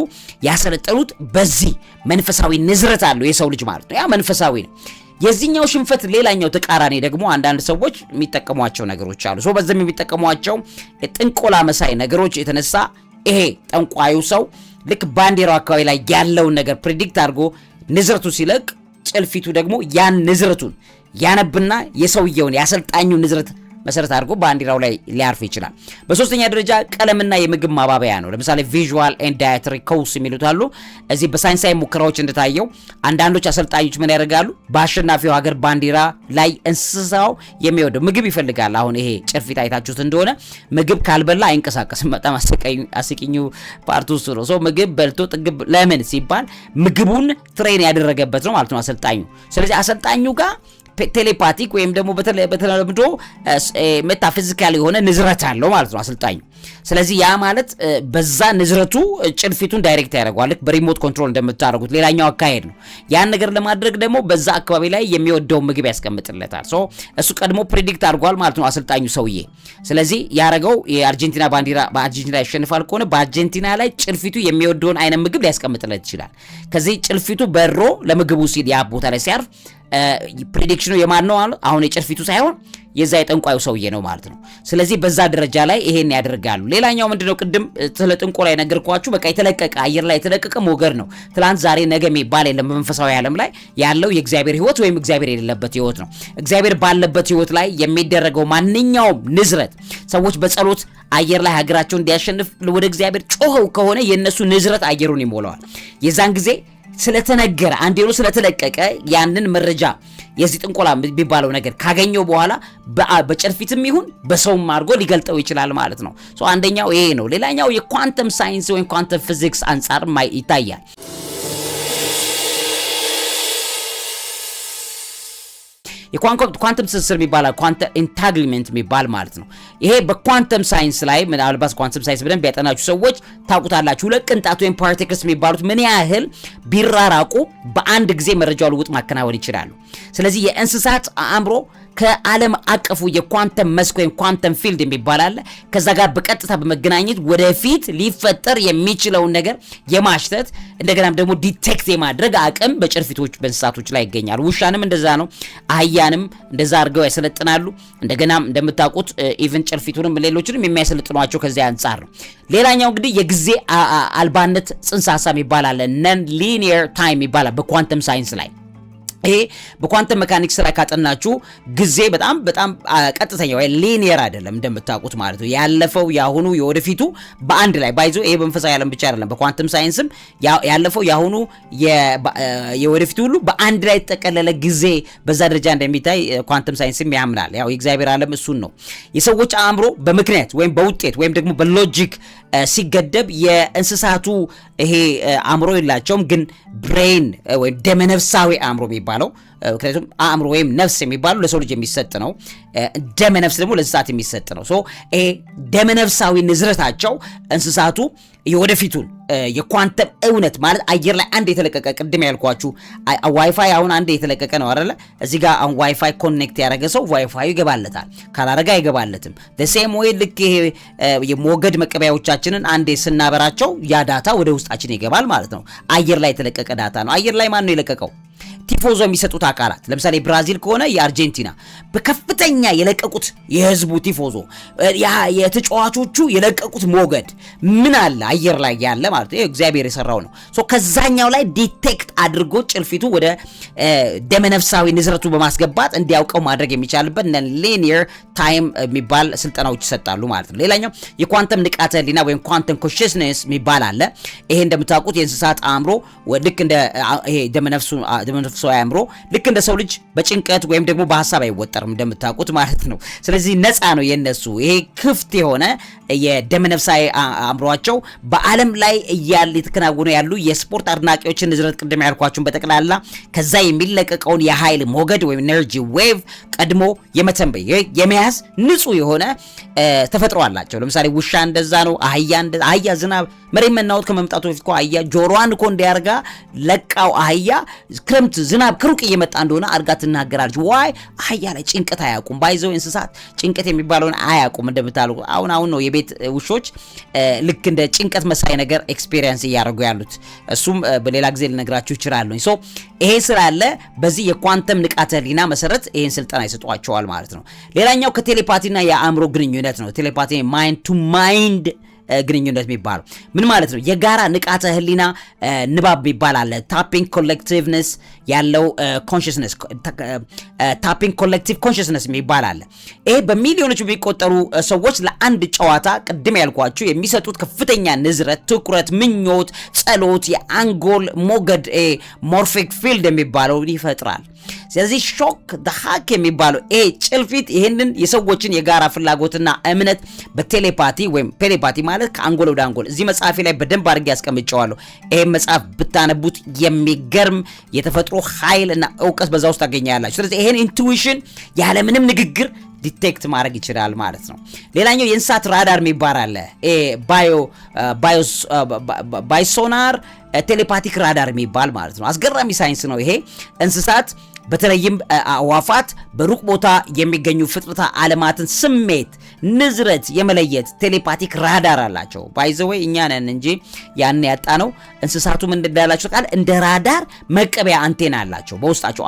ያሰለጠኑት በዚህ መንፈሳዊ ንዝረት አለው የሰው ልጅ ማለት ነው። ያ መንፈሳዊ ነው። የዚህኛው ሽንፈት ሌላኛው ተቃራኒ ደግሞ አንዳንድ ሰዎች የሚጠቀሟቸው ነገሮች አሉ። በዛም የሚጠቀሟቸው ጥንቆላ መሳይ ነገሮች የተነሳ ይሄ ጠንቋዩ ሰው ልክ ባንዲራው አካባቢ ላይ ያለውን ነገር ፕሬዲክት አድርጎ ንዝረቱ ሲለቅ ጭልፊቱ ደግሞ ያን ንዝረቱን ያነብና የሰውየውን የአሰልጣኙን ንዝረት መሰረት አድርጎ ባንዲራው ላይ ሊያርፍ ይችላል። በሶስተኛ ደረጃ ቀለምና የምግብ ማባበያ ነው። ለምሳሌ ቪዥዋል ኤንድ ዳይተሪ ኮርስ የሚሉት አሉ። እዚህ በሳይንሳዊ ሙከራዎች እንደታየው አንዳንዶች አሰልጣኞች ምን ያደርጋሉ? በአሸናፊው ሀገር ባንዲራ ላይ እንስሳው የሚወደው ምግብ ይፈልጋል። አሁን ይሄ ጭልፊት አይታችሁት እንደሆነ ምግብ ካልበላ አይንቀሳቀስም። በጣም አስቂኙ ፓርቱ እሱ ነው። ምግብ በልቶ ጥግብ ለምን ሲባል ምግቡን ትሬን ያደረገበት ነው ማለት ነው አሰልጣኙ። ስለዚህ አሰልጣኙ ጋር ቴሌፓቲክ ወይም ደግሞ በተለምዶ ሜታፊዚካል የሆነ ንዝረት አለው ማለት ነው አሰልጣኙ። ስለዚህ ያ ማለት በዛ ንዝረቱ ጭልፊቱን ዳይሬክት ያደርገዋል ልክ በሪሞት ኮንትሮል እንደምታደርጉት ሌላኛው አካሄድ ነው። ያን ነገር ለማድረግ ደግሞ በዛ አካባቢ ላይ የሚወደው ምግብ ያስቀምጥለታል። እሱ ቀድሞ ፕሬዲክት አድርጓል ማለት ነው አሰልጣኙ ሰውዬ። ስለዚህ ያረገው የአርጀንቲና ባንዲራ በአርጀንቲና ያሸንፋል ከሆነ በአርጀንቲና ላይ ጭልፊቱ የሚወደውን አይነት ምግብ ሊያስቀምጥለት ይችላል። ከዚህ ጭልፊቱ በሮ ለምግቡ ሲል ያ ቦታ ላይ ሲያርፍ ፕሬዲክሽኑ የማን ነው? አሁን የጭልፊቱ ሳይሆን የዛ የጠንቋዩ ሰውዬ ነው ማለት ነው። ስለዚህ በዛ ደረጃ ላይ ይሄን ያደርጋሉ። ሌላኛው ምንድነው ቅድም ስለ ጥንቆላ ላይ ነገርኳችሁ። በቃ የተለቀቀ አየር ላይ የተለቀቀ ሞገድ ነው። ትላንት ዛሬ ነገ የሚባል የለም። በመንፈሳዊ ዓለም ላይ ያለው የእግዚአብሔር ህይወት ወይም እግዚአብሔር የሌለበት ህይወት ነው። እግዚአብሔር ባለበት ህይወት ላይ የሚደረገው ማንኛውም ንዝረት ሰዎች በጸሎት አየር ላይ ሀገራቸውን እንዲያሸንፍ ወደ እግዚአብሔር ጮኸው ከሆነ የነሱ ንዝረት አየሩን ይሞላዋል። የዛን ጊዜ ስለተነገረ አንዴ ነው ስለተለቀቀ ያንን መረጃ የዚህ ጥንቆላ የሚባለው ነገር ካገኘው በኋላ በጨርፊትም ይሁን በሰውም አድርጎ ሊገልጠው ይችላል ማለት ነው። አንደኛው ይሄ ነው። ሌላኛው የኳንተም ሳይንስ ወይም ኳንተም ፊዚክስ አንጻር ይታያል። የኳንተም ትስስር የሚባል ኳንተም ኢንታግሊመንት የሚባል ማለት ነው። ይሄ በኳንተም ሳይንስ ላይ ምናልባት ኳንተም ሳይንስ በደንብ ያጠናችሁ ሰዎች ታውቁታላችሁ። ሁለት ቅንጣት ወይም ፓርቲክልስ የሚባሉት ምን ያህል ቢራራቁ በአንድ ጊዜ መረጃው ልውጥ ማከናወን ይችላሉ። ስለዚህ የእንስሳት አእምሮ ከዓለም አቀፉ የኳንተም መስክ ወይም ኳንተም ፊልድ የሚባል አለ። ከዛ ጋር በቀጥታ በመገናኘት ወደፊት ሊፈጠር የሚችለውን ነገር የማሽተት እንደገናም ደግሞ ዲቴክት የማድረግ አቅም በጨርፊቶች በእንስሳቶች ላይ ይገኛል። ውሻንም እንደዛ ነው። አህያንም እንደዛ አድርገው ያሰለጥናሉ። እንደገናም እንደምታውቁት ኢቭን ጨርፊቱንም ሌሎችንም የሚያሰለጥኗቸው ከዚያ አንጻር ነው። ሌላኛው እንግዲህ የጊዜ አልባነት ጽንሰ ሐሳብ ይባላል። ነን ሊኒየር ታይም ይባላል በኳንተም ሳይንስ ላይ። ይሄ በኳንተም ሜካኒክስ ላይ ካጠናችሁ ጊዜ በጣም ቀጥተኛ ወይ ሊኒየር አይደለም እንደምታውቁት ማለት ነው። ያለፈው ያሁኑ የወደፊቱ በአንድ ላይ ባይዞ ይሄ በመንፈሳዊ ዓለም ብቻ አይደለም። በኳንተም ሳይንስም ያለፈው ያሁኑ የወደፊቱ ሁሉ በአንድ ላይ የተጠቀለለ ጊዜ በዛ ደረጃ እንደሚታይ ኳንተም ሳይንስም ያምናል። ያው የእግዚአብሔር ዓለም እሱን ነው። የሰዎች አእምሮ በምክንያት ወይም በውጤት ወይም ደግሞ በሎጂክ ሲገደብ የእንስሳቱ ይሄ አእምሮ የላቸውም። ግን ብሬን ወይም ደመነፍሳዊ አእምሮ የሚባለው ምክንያቱም አእምሮ ወይም ነፍስ የሚባለው ለሰው ልጅ የሚሰጥ ነው። ደመነፍስ ደግሞ ለእንስሳት የሚሰጥ ነው። ይሄ ደመነፍሳዊ ንዝረታቸው እንስሳቱ የወደፊቱን የኳንተም እውነት ማለት አየር ላይ አንድ የተለቀቀ ቅድም ያልኳችሁ ዋይፋይ አሁን አንድ የተለቀቀ ነው አይደለ? እዚህ ጋር አሁን ዋይፋይ ኮኔክት ያደረገ ሰው ዋይፋይ ይገባለታል፣ ካላረጋ አይገባለትም። ሴም ወይ ልክ ይሄ የሞገድ መቀበያዎቻችንን አንዴ ስናበራቸው ያ ዳታ ወደ ውስጣችን ይገባል ማለት ነው። አየር ላይ የተለቀቀ ዳታ ነው። አየር ላይ ማን ነው የለቀቀው? ቲፎዞ የሚሰጡት አካላት ለምሳሌ ብራዚል ከሆነ የአርጀንቲና በከፍተኛ የለቀቁት የህዝቡ ቲፎዞ የተጫዋቾቹ የለቀቁት ሞገድ ምን አለ አየር ላይ ያለ ማለት ነው። እግዚአብሔር የሰራው ነው። ከዛኛው ላይ ዲቴክት አድርጎ ጭልፊቱ ወደ ደመነፍሳዊ ንዝረቱ በማስገባት እንዲያውቀው ማድረግ የሚቻልበት ሊኒየር ታይም የሚባል ስልጠናዎች ይሰጣሉ ማለት ነው። ሌላኛው የኳንተም ንቃተ ህሊና ወይም ኳንተም ኮንሽስነስ የሚባል አለ። ይሄ እንደምታውቁት የእንስሳት አእምሮ ልክ እንደ ይሄ ደመነፍሳዊ አእምሮ ልክ እንደ ሰው ልጅ በጭንቀት ወይም ደግሞ በሐሳብ አይወጠርም እንደምታውቁት ማለት ነው። ስለዚህ ነፃ ነው የነሱ ይሄ ክፍት የሆነ የደመነፍሳዊ አእምሮአቸው በዓለም ላይ የተከናወኑ ያሉ የስፖርት አድናቂዎችን ንዝረት ቅድም ያልኳችሁን በጠቅላላ ከዛ የሚለቀቀውን የኃይል ሞገድ ወይም ኤነርጂ ዌቭ ቀድሞ የመተንበይ የመያዝ ንጹህ የሆነ ተፈጥሮ አላቸው። ለምሳሌ ውሻ እንደዛ ነው። አህያ ዝናብ መሬት መናወጥ ከመምጣቱ በፊት እኮ አህያ ጆሮዋን እኮ እንዲያርጋ ለቃው አህያ ክረምት ዝናብ ከሩቅ እየመጣ እንደሆነ አርጋ ትናገራለች። ዋይ አህያ ላይ ጭንቀት አያውቁም። ባይዘው እንስሳት ጭንቀት የሚባለውን አያውቁም። እንደምታሉ አሁን ነው የቤት ውሾች ልክ እንደ ጭንቀት መሳይ ነገር ኤክስፒሪየንስ እያደረጉ ያሉት። እሱም በሌላ ጊዜ ልነግራችሁ እችላለሁ። ይሄ ስላለ በዚህ የኳንተም ንቃተ ህሊና መሰረት ይሄን ስልጠና ይሰጧቸዋል ማለት ነው። ሌላኛው ከቴሌፓቲና የአእምሮ ግንኙነት ነው። ቴሌፓቲ ማይንድ ቱ ማይንድ ግንኙነት የሚባለው ምን ማለት ነው? የጋራ ንቃተ ህሊና ንባብ የሚባል አለ። ታፒንግ ኮሌክቲቭነስ ያለው ኮንሽስነስ ታፒንግ ኮሌክቲቭ ኮንሽስነስ የሚባል አለ። ይሄ በሚሊዮኖች የሚቆጠሩ ሰዎች ለአንድ ጨዋታ ቅድም ያልኳችሁ የሚሰጡት ከፍተኛ ንዝረት፣ ትኩረት፣ ምኞት፣ ጸሎት የአንጎል ሞገድ ሞርፊክ ፊልድ የሚባለው ይፈጥራል። ስለዚህ ሾክ ሀክ የሚባለው ጭልፊት ይህንን የሰዎችን የጋራ ፍላጎትና እምነት በቴሌፓቲ ወይም ቴሌፓቲ ማለት ከአንጎል ወደ አንጎል እዚህ መጽሐፌ ላይ በደንብ አድርጌ ያስቀምጨዋለሁ። ይሄን መጽሐፍ ብታነቡት የሚገርም የተፈጥሮ ኃይል እና እውቀት በዛ ውስጥ ታገኛላችሁ። ስለዚህ ይሄን ኢንቱዊሽን ያለምንም ንግግር ዲቴክት ማድረግ ይችላል ማለት ነው። ሌላኛው የእንስሳት ራዳር የሚባል አለ። ባይሶናር ቴሌፓቲክ ራዳር የሚባል ማለት ነው። አስገራሚ ሳይንስ ነው ይሄ። እንስሳት በተለይም አዋፋት በሩቅ ቦታ የሚገኙ ፍጥረታ ዓለማትን ስሜት ንዝረት የመለየት ቴሌፓቲክ ራዳር አላቸው። ባይዘወይ እኛ ነን እንጂ ያን ያጣነው። እንስሳቱ ምን እንዳላቸው ቃል እንደ ራዳር መቀበያ አንቴና አላቸው በውስጣቸው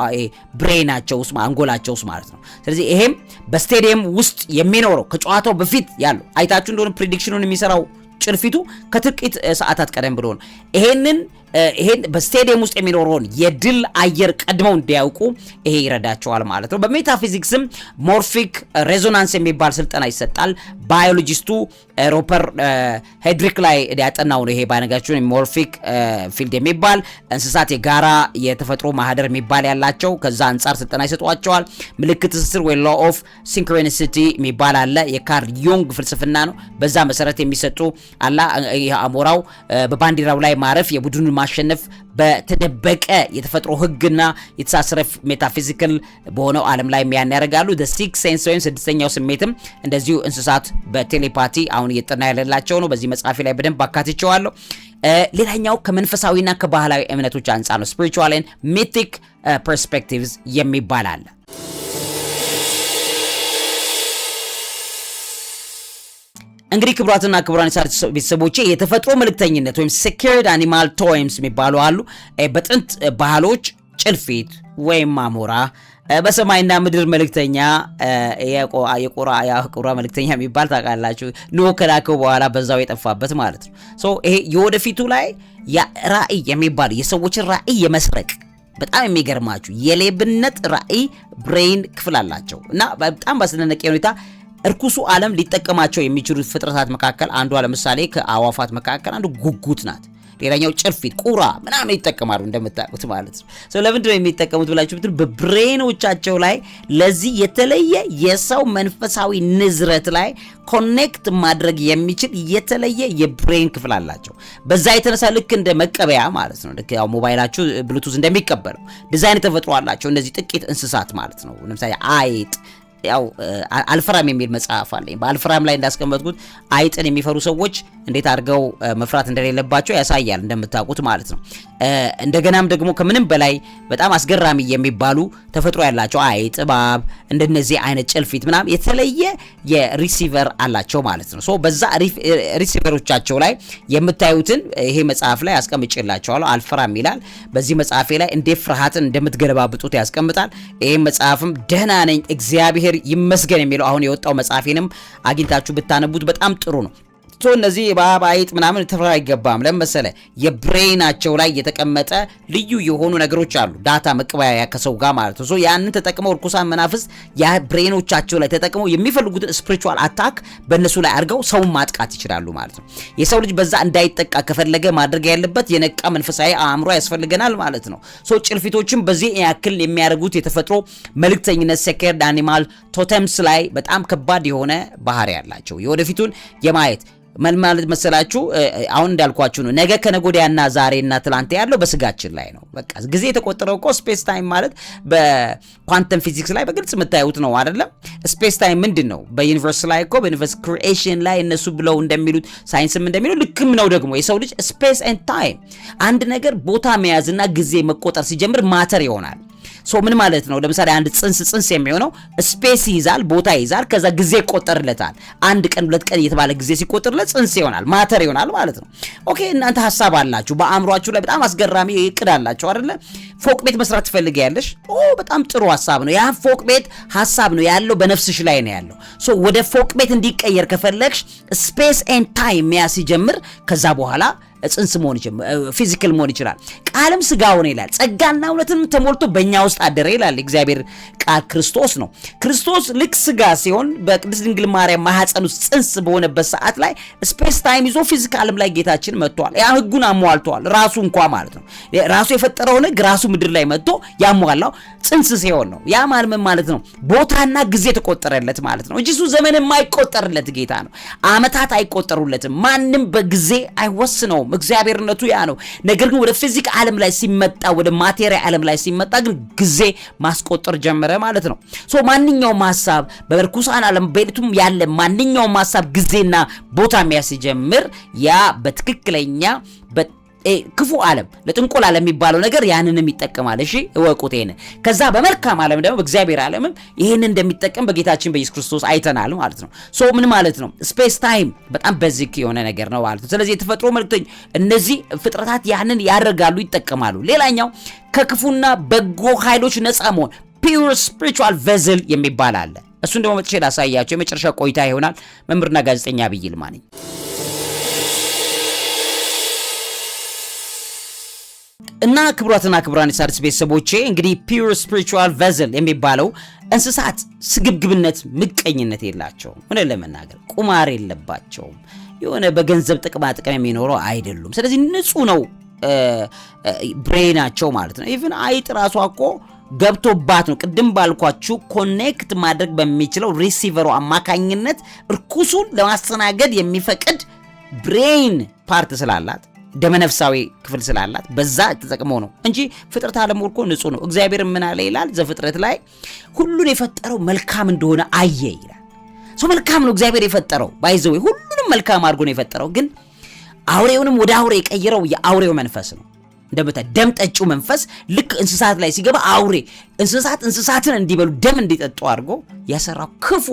ብሬናቸው ውስጥ አንጎላቸው ውስጥ ማለት ነው። ስለዚህ ይሄም በስቴዲየም ውስጥ የሚኖረው ከጨዋታው በፊት ያለው አይታችሁ እንደሆነ ፕሬዲክሽኑን የሚሰራው ጭልፊቱ ከጥቂት ሰዓታት ቀደም ብሎ ነው ይሄን በስቴዲየም ውስጥ የሚኖረውን የድል አየር ቀድመው እንዲያውቁ ይሄ ይረዳቸዋል ማለት ነው። በሜታፊዚክስም ሞርፊክ ሬዞናንስ የሚባል ስልጠና ይሰጣል። ባዮሎጂስቱ ሮፐር ሄድሪክ ላይ ያጠናው ነው። ይሄ ባነጋችሁ ሞርፊክ ፊልድ የሚባል እንስሳት የጋራ የተፈጥሮ ማህደር የሚባል ያላቸው ከዛ አንፃር ስልጠና ይሰጧቸዋል። ምልክት ትስስር ወይ ላው ኦፍ ሲንክሮኒሲቲ የሚባል አለ። የካርል ዩንግ ፍልስፍና ነው። በዛ መሰረት የሚሰጡ አላ አሞራው በባንዲራው ላይ ማረፍ የቡድኑን ማሸነፍ በተደበቀ የተፈጥሮ ህግና የተሳሰረ ሜታፊዚካል በሆነው ዓለም ላይ ያን ያደርጋሉ። the sixth sense ወይም ስድስተኛው ስሜትም እንደዚሁ እንስሳት በቴሌፓቲ አሁን እየጠና ያለላቸው ነው። በዚህ መጽሐፌ ላይ በደንብ አካትቼዋለሁ። ሌላኛው ከመንፈሳዊና ከባህላዊ እምነቶች አንፃር ነው። spiritual and mythic perspectives የሚባል አለ። እንግዲህ ክቡራትና ክቡራን ቤተሰቦቼ የተፈጥሮ መልእክተኝነት ወይም secured animal totems የሚባሉ አሉ። በጥንት ባህሎች ጭልፊት ወይም አሞራ በሰማይና ምድር መልእክተኛ የቆራ መልእክተኛ የሚባል ታውቃላችሁ። ኖህ ከላከው በኋላ በዛው የጠፋበት ማለት ነው። ሶ ይሄ የወደፊቱ ላይ ራእይ የሚባል የሰዎችን ራእይ የመስረቅ በጣም የሚገርማችሁ የሌብነት ራእይ ብሬን ክፍል አላቸው እና በጣም ባስደነቀ ሁኔታ እርኩሱ ዓለም ሊጠቀማቸው የሚችሉት ፍጥረታት መካከል አንዷ ለምሳሌ ከአዋፋት መካከል አንዱ ጉጉት ናት። ሌላኛው ጭልፊት፣ ቁራ ምናምን ይጠቀማሉ እንደምታውቁት ማለት ነው። ለምንድን ነው የሚጠቀሙት ብላችሁ ብትሉ በብሬኖቻቸው ላይ ለዚህ የተለየ የሰው መንፈሳዊ ንዝረት ላይ ኮኔክት ማድረግ የሚችል የተለየ የብሬን ክፍል አላቸው። በዛ የተነሳ ልክ እንደ መቀበያ ማለት ነው። ልክ ያው ሞባይላችሁ ብሉቱዝ እንደሚቀበለው ዲዛይን ተፈጥሮ አላቸው እነዚህ ጥቂት እንስሳት ማለት ነው። ለምሳሌ አይጥ ያው አልፈራም የሚል መጽሐፍ አለኝ። በአልፈራም ላይ እንዳስቀመጥኩት አይጥን የሚፈሩ ሰዎች እንዴት አድርገው መፍራት እንደሌለባቸው ያሳያል እንደምታውቁት ማለት ነው። እንደገናም ደግሞ ከምንም በላይ በጣም አስገራሚ የሚባሉ ተፈጥሮ ያላቸው አይጥ፣ እባብ እንደነዚህ አይነት ጭልፊት ምናምን የተለየ የሪሲቨር አላቸው ማለት ነው። ሶ በዛ ሪሲቨሮቻቸው ላይ የምታዩትን ይሄ መጽሐፍ ላይ አስቀምጬላችኋለሁ። አልፈራም ይላል። በዚህ መጽሐፌ ላይ እንዴት ፍርሃትን እንደምትገለባብጡት ያስቀምጣል። ይሄ መጽሐፍም ደህና ነኝ እግዚአብሔር ይመስገን የሚለው አሁን የወጣው መጽሐፌንም አግኝታችሁ ብታነቡት በጣም ጥሩ ነው። እነዚህ እባብ አይጥ ምናምን ተፈራ አይገባም። ለምሳሌ የብሬናቸው ላይ የተቀመጠ ልዩ የሆኑ ነገሮች አሉ። ዳታ መቀበያ ከሰው ጋር ማለት ነው። ያንን ተጠቅመው ርኩሳን መናፍስት ያ ብሬኖቻቸው ላይ ተጠቅመው የሚፈልጉትን ስፒሪቹዋል አታክ በእነሱ ላይ አድርገው ሰውን ማጥቃት ይችላሉ ማለት ነው። የሰው ልጅ በዛ እንዳይጠቃ ከፈለገ ማድረግ ያለበት የነቃ መንፈሳዊ አእምሮ ያስፈልገናል ማለት ነው። ጭልፊቶችም በዚህ ያክል የሚያደርጉት የተፈጥሮ መልእክተኝነት secured animal totems ላይ በጣም ከባድ የሆነ ባህሪ ያላቸው የወደፊቱን የማየት ማለት መሰላችሁ አሁን እንዳልኳችሁ ነው። ነገ ከነጎዲያና ዛሬና ትላንት ያለው በስጋችን ላይ ነው። በቃ ጊዜ የተቆጠረው እኮ ስፔስ ታይም ማለት በኳንተም ፊዚክስ ላይ በግልጽ የምታዩት ነው አይደለም? ስፔስ ታይም ምንድነው? በዩኒቨርስ ላይ እኮ በዩኒቨርስ ክሪኤሽን ላይ እነሱ ብለው እንደሚሉት ሳይንስም እንደሚለው ልክም ነው ደግሞ የሰው ልጅ ስፔስ ኤንድ ታይም አንድ ነገር ቦታ መያዝና ጊዜ መቆጠር ሲጀምር ማተር ይሆናል። ምን ማለት ነው? ለምሳሌ አንድ ጽንስ የሚሆነው ስፔስ ይዛል፣ ቦታ ይዛል፣ ከዛ ጊዜ ይቆጠርለታል። አንድ ቀን ሁለት ቀን እየተባለ ጊዜ ሲቆጠርለት ጽንስ ይሆናል፣ ማተር ይሆናል ማለት ነው። ኦኬ እናንተ ሐሳብ አላችሁ፣ በአእምሯችሁ ላይ በጣም አስገራሚ እቅድ አላችሁ አይደለ? ፎቅ ቤት መስራት ትፈልጊያለሽ። በጣም ጥሩ ሐሳብ ነው። ያ ፎቅ ቤት ሐሳብ ነው ያለው፣ በነፍስሽ ላይ ነው ያለው። ወደ ፎቅ ቤት እንዲቀየር ከፈለግሽ ስፔስ ኤንድ ታይም መያዝ ሲጀምር ከዛ በኋላ ጽንስ መሆን ይችላል፣ ፊዚካል መሆን ይችላል። ቃልም ስጋ ሆነ ይላል፣ ጸጋና እውነትም ተሞልቶ በእኛ ውስጥ አደረ ይላል። እግዚአብሔር ቃል ክርስቶስ ነው። ክርስቶስ ልክ ስጋ ሲሆን በቅድስት ድንግል ማርያም ማህፀን ውስጥ ጽንስ በሆነበት ሰዓት ላይ ስፔስ ታይም ይዞ ፊዚካልም ላይ ጌታችን መጥቷል። ያ ህጉን አሟልቷል ራሱ እንኳን ማለት ነው። ራሱ የፈጠረው ህግ ራሱ ምድር ላይ መጥቶ ያሟላው ጽንስ ሲሆን ነው። ያ ማለት ነው ቦታና ጊዜ ተቆጠረለት ማለት ነው እንጂ እሱ ዘመን የማይቆጠርለት ጌታ ነው። አመታት አይቆጠሩለትም። ማንም በጊዜ አይወስነውም። እግዚአብሔርነቱ ያ ነው። ነገር ግን ወደ ፊዚክ ዓለም ላይ ሲመጣ ወደ ማቴሪያ ዓለም ላይ ሲመጣ ግን ጊዜ ማስቆጠር ጀመረ ማለት ነው። ማንኛውም ሐሳብ በርኩሳን ዓለም በሌቱም ያለ ማንኛውም ሐሳብ ጊዜና ቦታ የሚያስጀምር ያ በትክክለኛ ክፉ ዓለም ለጥንቆላ ለሚባለው ነገር ያንንም ይጠቀማል። እሺ እወቁት ይሄን። ከዛ በመልካም ዓለም ደግሞ በእግዚአብሔር ዓለምም ይሄን እንደሚጠቀም በጌታችን በኢየሱስ ክርስቶስ አይተናል ማለት ነው። ሶ ምን ማለት ነው? ስፔስ ታይም በጣም ቤዚክ የሆነ ነገር ነው ማለት ነው። ስለዚህ የተፈጥሮ መልእክተኞች እነዚህ ፍጥረታት ያንን ያደርጋሉ፣ ይጠቀማሉ። ሌላኛው ከክፉና በጎ ኃይሎች ነፃ መሆን pure spiritual vessel የሚባል አለ። እሱን ደግሞ መጥቼ ላሳያችሁ። የመጨረሻ ቆይታ ይሆናል። መምህርና ጋዜጠኛ ዐቢይ ይልማ ነኝ። እና ክቡራትና ክቡራን የሣድስ ቤተሰቦቼ እንግዲህ pure spiritual vessel የሚባለው እንስሳት ስግብግብነት፣ ምቀኝነት የላቸውም። ምን ለመናገር ቁማር የለባቸውም። የሆነ በገንዘብ ጥቅማ ጥቅም የሚኖረው አይደሉም። ስለዚህ ንጹህ ነው ብሬናቸው ማለት ነው። ኢቭን አይጥ ራሷ እኮ ገብቶባት ነው ቅድም ባልኳችሁ ኮኔክት ማድረግ በሚችለው ሪሲቨሩ አማካኝነት እርኩሱን ለማስተናገድ የሚፈቅድ ብሬን ፓርት ስላላት ደመነፍሳዊ ክፍል ስላላት በዛ ተጠቅሞ ነው እንጂ ፍጥረት ዓለም እኮ ንጹህ ነው። እግዚአብሔር ምን አለ ይላል ዘፍጥረት ላይ ሁሉን የፈጠረው መልካም እንደሆነ አየ ይላል። መልካም ነው እግዚአብሔር የፈጠረው ባይዘው ሁሉንም መልካም አድርጎ ነው የፈጠረው። ግን አውሬውንም ወደ አውሬ የቀየረው የአውሬው መንፈስ ነው። እንደምታ ደም ጠጪው መንፈስ ልክ እንስሳት ላይ ሲገባ አውሬ እንስሳትን እንዲበሉ ደም እንዲጠጡ አድርጎ ያሰራው ክፉ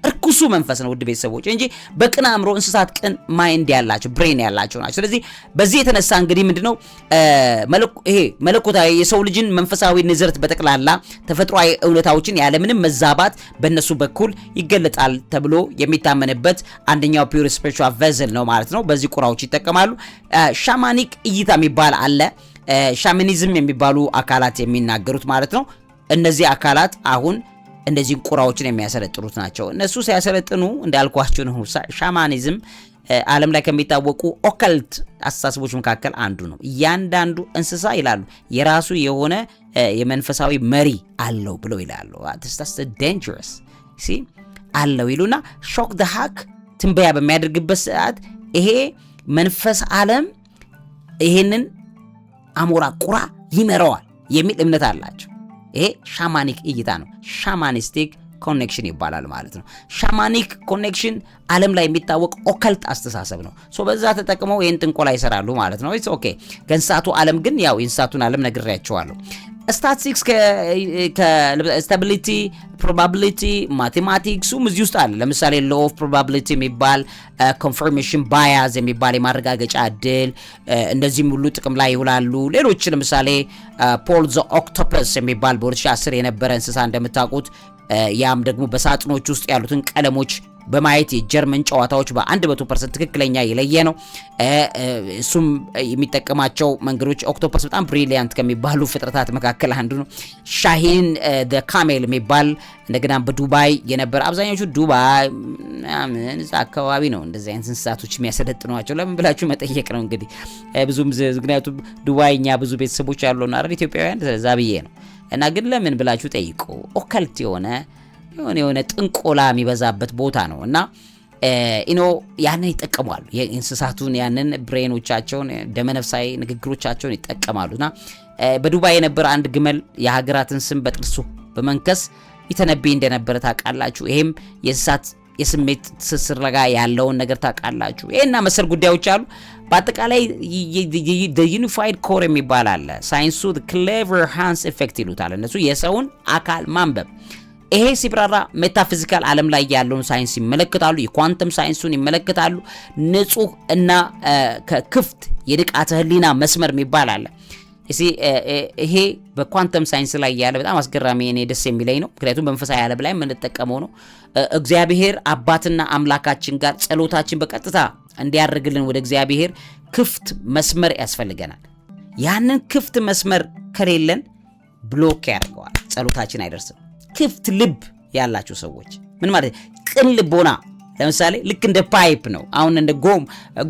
እርኩሱ መንፈስ ነው ውድ ቤተሰቦች እንጂ በቅን አእምሮ እንስሳት ቅን ማይንድ ያላቸው ብሬን ያላቸው ናቸው። ስለዚህ በዚህ የተነሳ እንግዲህ ምንድነው ይሄ መለኮታዊ የሰው ልጅን መንፈሳዊ ንዝረት በጠቅላላ ተፈጥሯዊ እውነታዎችን ያለምንም መዛባት በእነሱ በኩል ይገለጣል ተብሎ የሚታመንበት አንደኛው ፒውር ስፒሪቹዋል ቬዘል ነው ማለት ነው። በዚህ ቁራዎች ይጠቀማሉ። ሻማኒክ እይታ የሚባል አለ። ሻማኒዝም የሚባሉ አካላት የሚናገሩት ማለት ነው። እነዚህ አካላት አሁን እንደዚህ ቁራዎችን የሚያሰለጥኑት ናቸው። እነሱ ሲያሰለጥኑ እንዳልኳችሁ ነው። ሻማኒዝም ዓለም ላይ ከሚታወቁ ኦካልት አስተሳሰቦች መካከል አንዱ ነው። እያንዳንዱ እንስሳ ይላሉ የራሱ የሆነ የመንፈሳዊ መሪ አለው ብለው ይላሉ። that's dangerous see አለው ይሉና ሾክ the hack ትንበያ በሚያደርግበት ሰዓት ይሄ መንፈስ ዓለም ይሄንን አሞራ ቁራ ይመራዋል የሚል እምነት አላቸው። ይሄ ሻማኒክ እይታ ነው። ሻማኒስቲክ ኮኔክሽን ይባላል ማለት ነው። ሻማኒክ ኮኔክሽን ዓለም ላይ የሚታወቅ ኦካልት አስተሳሰብ ነው። በዛ ተጠቅመው ይሄን ጥንቆላ ይሰራሉ ማለት ነው። ኢትስ ኦኬ። ከእንስሳቱ ዓለም ግን ያው የእንስሳቱን ዓለም ነግሬያቸዋለሁ። ስታቲስቲክስ ከስታቢሊቲ ፕሮባቢሊቲ ማቴማቲክሱም እዚህ ውስጥ አለ። ለምሳሌ ሎው ኦፍ ፕሮባቢሊቲ የሚባል ኮንፈርሜሽን ባያዝ የሚባል የማረጋገጫ እድል እንደዚህም ሁሉ ጥቅም ላይ ይውላሉ። ሌሎች ለምሳሌ ፖል ዘ ኦክቶፐስ የሚባል በ2010 የነበረ እንስሳ እንደምታውቁት ያም ደግሞ በሳጥኖች ውስጥ ያሉትን ቀለሞች በማየት የጀርመን ጨዋታዎች በ100% ትክክለኛ የለየ ነው። እሱም የሚጠቀማቸው መንገዶች ኦክቶፐስ በጣም ብሪሊያንት ከሚባሉ ፍጥረታት መካከል አንዱ ነው። ሻሂን the camel የሚባል እንደገና በዱባይ የነበረ አብዛኞቹ ዱባይ ምን አካባቢ ነው እንደዚህ አይነት እንስሳቶች የሚያሰለጥኗቸው ለምን ብላችሁ መጠየቅ ነው እንግዲህ ብዙም ምክንያቱም ዱባይኛ ብዙ ቤተሰቦች ያሉና አይደል ኢትዮጵያውያን ስለዛ ብዬ ነው። እና ግን ለምን ብላችሁ ጠይቁ። ኦካልት የሆነ ጥንቆላ የሚበዛበት ቦታ ነው እና ያንን ይጠቀማሉ። የእንስሳቱን ያንን ብሬኖቻቸውን ደመነፍሳዊ ንግግሮቻቸውን ይጠቀማሉና በዱባይ የነበረ አንድ ግመል የሀገራትን ስም በጥርሱ በመንከስ ይተነብይ እንደነበረ ታውቃላችሁ። ይሄም የእንስሳት የስሜት ትስስር ለጋ ያለውን ነገር ታውቃላችሁ። ይሄና መሰል ጉዳዮች አሉ። በአጠቃላይ the unified core የሚባል አለ። ሳይንሱ the clever hands effect ይሉታል እነሱ የሰውን አካል ማንበብ። ይሄ ሲብራራ ሜታፊዚካል ዓለም ላይ ያለውን ሳይንስ ይመለከታሉ። የኳንተም ሳይንሱን ይመለከታሉ። ንጹህ እና ከክፍት የንቃተ ህሊና መስመር የሚባል አለ። ይሄ በኳንተም ሳይንስ ላይ ያለ በጣም አስገራሚ እኔ ደስ የሚለኝ ነው። ምክንያቱም በመንፈሳዊ ዓለም ላይ የምንጠቀመው ነው። እግዚአብሔር አባትና አምላካችን ጋር ጸሎታችን በቀጥታ እንዲያደርግልን ወደ እግዚአብሔር ክፍት መስመር ያስፈልገናል። ያንን ክፍት መስመር ከሌለን ብሎክ ያደርገዋል፣ ጸሎታችን አይደርስም። ክፍት ልብ ያላችሁ ሰዎች ምን ማለት ቅን ልቦና ለምሳሌ ልክ እንደ ፓይፕ ነው። አሁን እንደ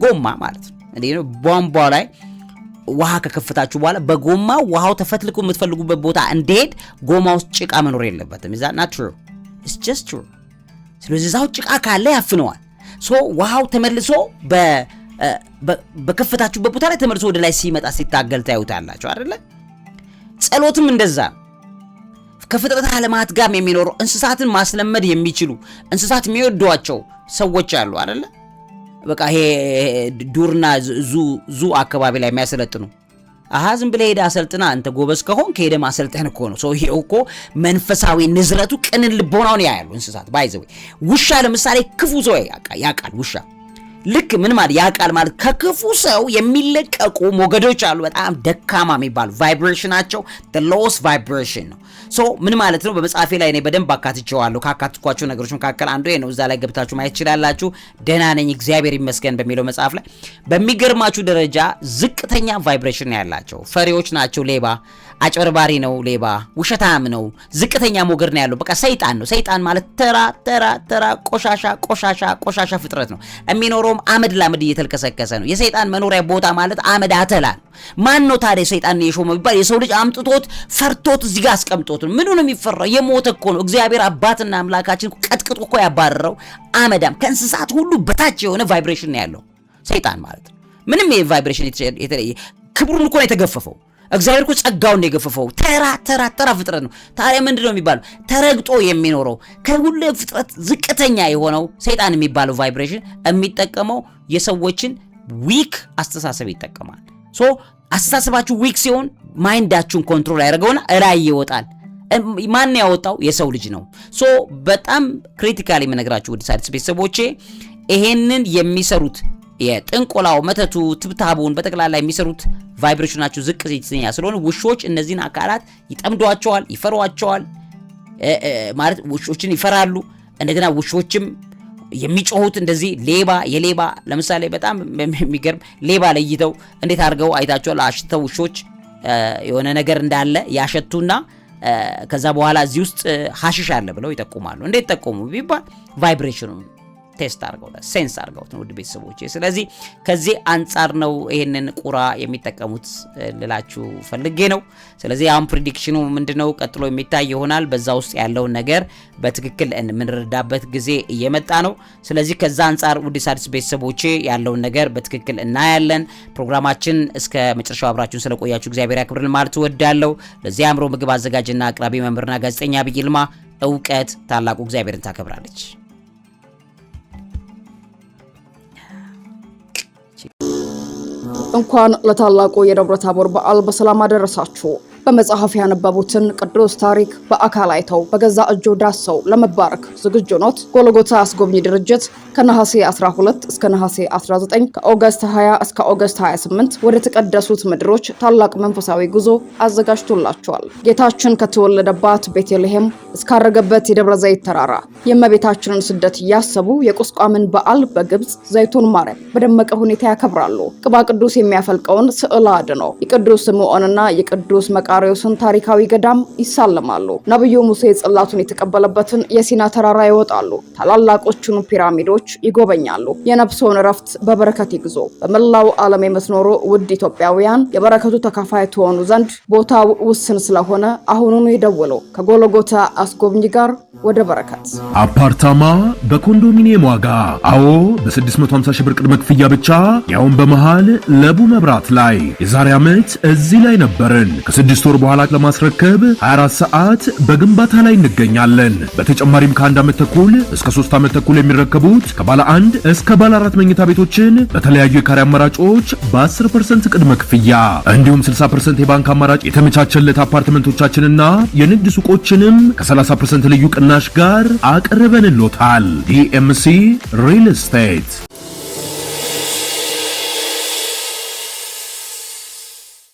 ጎማ ማለት ነው። እንዴ ነው ቧንቧ ላይ ውሃ ከከፈታችሁ በኋላ በጎማ ውሃው ተፈትልኩ የምትፈልጉበት ቦታ እንዲሄድ ጎማ ውስጥ ጭቃ መኖር የለበትም። is that not true? it's just true። ስለዚህ እዛው ጭቃ ካለ ያፍነዋል። ውሃው ተመልሶ በከፈታችሁበት ቦታ ላይ ተመልሶ ወደ ላይ ሲመጣ ሲታገል ታዩታላችሁ አይደለ? ጸሎትም እንደዛ ከፍጥረት ዓለማት ጋር የሚኖሩ እንስሳትን ማስለመድ የሚችሉ እንስሳት የሚወዷቸው ሰዎች አሉ አይደለ? በቃ ይሄ ዱርና ዙ አካባቢ ላይ የሚያሰለጥኑ ዝም ብለህ ሄደህ አሰልጥና አንተ ጎበዝ ከሆን ከሄደ ማሰልጠን እኮ ነው። ይሄው እኮ መንፈሳዊ ንዝረቱ ቅንን ልቦናውን ያያሉ እንስሳት ባይዘው። ውሻ ለምሳሌ ክፉ ሰው ያውቃል። ውሻ ልክ ምን ማለት ያውቃል ማለት ከክፉ ሰው የሚለቀቁ ሞገዶች አሉ፣ በጣም ደካማ የሚባሉ ቫይብሬሽናቸው the lowest vibration ነው። ምን ማለት ነው? በመጽሐፌ ላይ እኔ በደንብ አካትቼዋለሁ። ካካትኳቸው ነገሮች መካከል አንዱ ነው። እዛ ላይ ገብታችሁ ማየት ትችላላችሁ። ደህና ነኝ እግዚአብሔር ይመስገን በሚለው መጽሐፍ ላይ በሚገርማችሁ ደረጃ ዝቅተኛ ቫይብሬሽን ያላቸው ፈሪዎች ናቸው። ሌባ አጭበርባሪ ነው፣ ሌባ ውሸታም ነው፣ ዝቅተኛ ሞገድ ነው ያለው። በቃ ሰይጣን ነው። ሰይጣን ማለት ተራ ቆሻሻ ፍጥረት ነው። የሚኖረውም አመድ ላመድ እየተልከሰከሰ ነው። የሰይጣን መኖሪያ ቦታ ማለት አመድ አተላ ነው። ማን ነው ታዲያ ሰይጣን የሾመው ቢባል የሰው ልጅ አምጥቶት ፈርቶት እዚህ ጋር አስቀምጦት ነው። ምኑ ነው የሚፈራው? የሞተ እኮ ነው። እግዚአብሔር አባትና አምላካችን ቀጥቅጦ እኮ ያባረረው አመዳም ከእንስሳት ሁሉ በታች የሆነ ቫይብሬሽን ነው ያለው ሰይጣን ማለት ነው። ምንም የቫይብሬሽን የተለየ ክብሩን እኮ ነው የተገፈፈው። እግዚአብሔር እኮ ጸጋውን ነው የገፈፈው። ተራ ፍጥረት ነው። ታዲያ ምንድነው የሚባለው? ተረግጦ የሚኖረው ከሁሉ ፍጥረት ዝቅተኛ የሆነው ሰይጣን የሚባለው ቫይብሬሽን የሚጠቀመው የሰዎችን ዊክ አስተሳሰብ ይጠቀማል። አስተሳሰባችሁ ዊክ ሲሆን ማይንዳችሁን ኮንትሮል ያደርገውና እላይ ይወጣል። ማን ያወጣው? የሰው ልጅ ነው። በጣም ክሪቲካሊ የምነግራችሁ ውድ ሣድስ ቤተሰቦቼ ይሄንን የሚሰሩት የጥንቆላው መተቱ ትብታቡን በተከላላ የሚሰሩት ቫይብሬሽናቸው ዝቅተኛ ስለሆነ ውሾች እነዚህን አካላት ይጠምዷቸዋል፣ ይፈሯቸዋል። ማለት ውሾችን ይፈራሉ። እንደገና ውሾችም የሚጮሁት እንደዚህ የሌባ ለምሳሌ በጣም የሚገርም ሌባ ለይተው እንዴት አድርገው አይታቸዋል። አሽተው ውሾች የሆነ ነገር እንዳለ ያሸቱና ከዛ በኋላ እዚህ ውስጥ ሐሽሽ አለ ብለው ይጠቁማሉ። እንዴት ጠቆሙ ቢባል ቫይብሬሽኑን ቴስት አድርገው ሴንስ አድርገው ነው ውድ ቤተሰቦቼ። ስለዚህ ከዚህ አንጻር ነው ይሄንን ቁራ የሚጠቀሙት ልላችሁ ፈልጌ ነው። ስለዚህ አሁን ፕሪዲክሽኑ ምንድነው ቀጥሎ የሚታይ ይሆናል። በዛ ውስጥ ያለውን ነገር በትክክል እንምንረዳበት ጊዜ እየመጣ ነው። ስለዚህ ከዛ አንጻር ውድ ሣድስ ቤተሰቦቼ ያለውን ነገር በትክክል እናያለን። ፕሮግራማችን እስከ መጨረሻው አብራችሁን ስለቆያችሁ እግዚአብሔር ያክብርልን ማለት እወዳለሁ። ለዚህ አእምሮ ምግብ አዘጋጅና አቅራቢ መምህርና ጋዜጠኛ ዐቢይ ይልማ። እውቀት ታላቁ እግዚአብሔርን ታከብራለች። እንኳን ለታላቁ የደብረ ታቦር በዓል በሰላም አደረሳችሁ። በመጽሐፍ ያነበቡትን ቅዱስ ታሪክ በአካል አይተው በገዛ እጆ ዳሰው ለመባረክ ዝግጁ ኖት? ጎልጎታ አስጎብኚ ድርጅት ከነሐሴ 12 እስከ ነሐሴ 19 ከኦገስት 20 እስከ ኦገስት 28 ወደ ተቀደሱት ምድሮች ታላቅ መንፈሳዊ ጉዞ አዘጋጅቶላቸዋል። ጌታችን ከተወለደባት ቤተልሔም እስካረገበት የደብረ ዘይት ተራራ የእመቤታችንን ስደት እያሰቡ የቁስቋምን በዓል በግብጽ ዘይቱን ማርያም በደመቀ ሁኔታ ያከብራሉ። ቅባ ቅዱስ የሚያፈልቀውን ስዕለ አድኖ የቅዱስ ስምዖንና የቅዱስ መቃርዮስን ታሪካዊ ገዳም ይሳለማሉ። ነብዩ ሙሴ ጽላቱን የተቀበለበትን የሲና ተራራ ይወጣሉ። ታላላቆቹን ፒራሚዶች ይጎበኛሉ። የነፍስዎን እረፍት በበረከት ይግዙ። በመላው ዓለም የምትኖሩ ውድ ኢትዮጵያውያን የበረከቱ ተካፋይ ትሆኑ ዘንድ ቦታው ውስን ስለሆነ አሁኑኑ ይደውሉ። ከጎልጎታ አስጎብኚ ጋር ወደ በረከት። አፓርታማ በኮንዶሚኒየም ዋጋ። አዎ በ650 ሺህ ብር ቅድመ ክፍያ ብቻ ያውን በመሃል ለቡ መብራት ላይ የዛሬ ዓመት እዚህ ላይ ነበርን። ከ6 ወር በኋላ ለማስረከብ 24 ሰዓት በግንባታ ላይ እንገኛለን። በተጨማሪም ከ1 ዓመት ተኩል እስከ 3 ዓመት ተኩል የሚረከቡት ከባለ 1 እስከ ባለ 4 መኝታ ቤቶችን በተለያዩ የካሬ አማራጮች በ10% ቅድመ ክፍያ እንዲሁም 60% የባንክ አማራጭ የተመቻቸለት አፓርትመንቶቻችንና የንግድ ሱቆችንም ከ30% ልዩ ቅናሽ ጋር አቅርበንሎታል። ዲኤምሲ ሪል ስቴት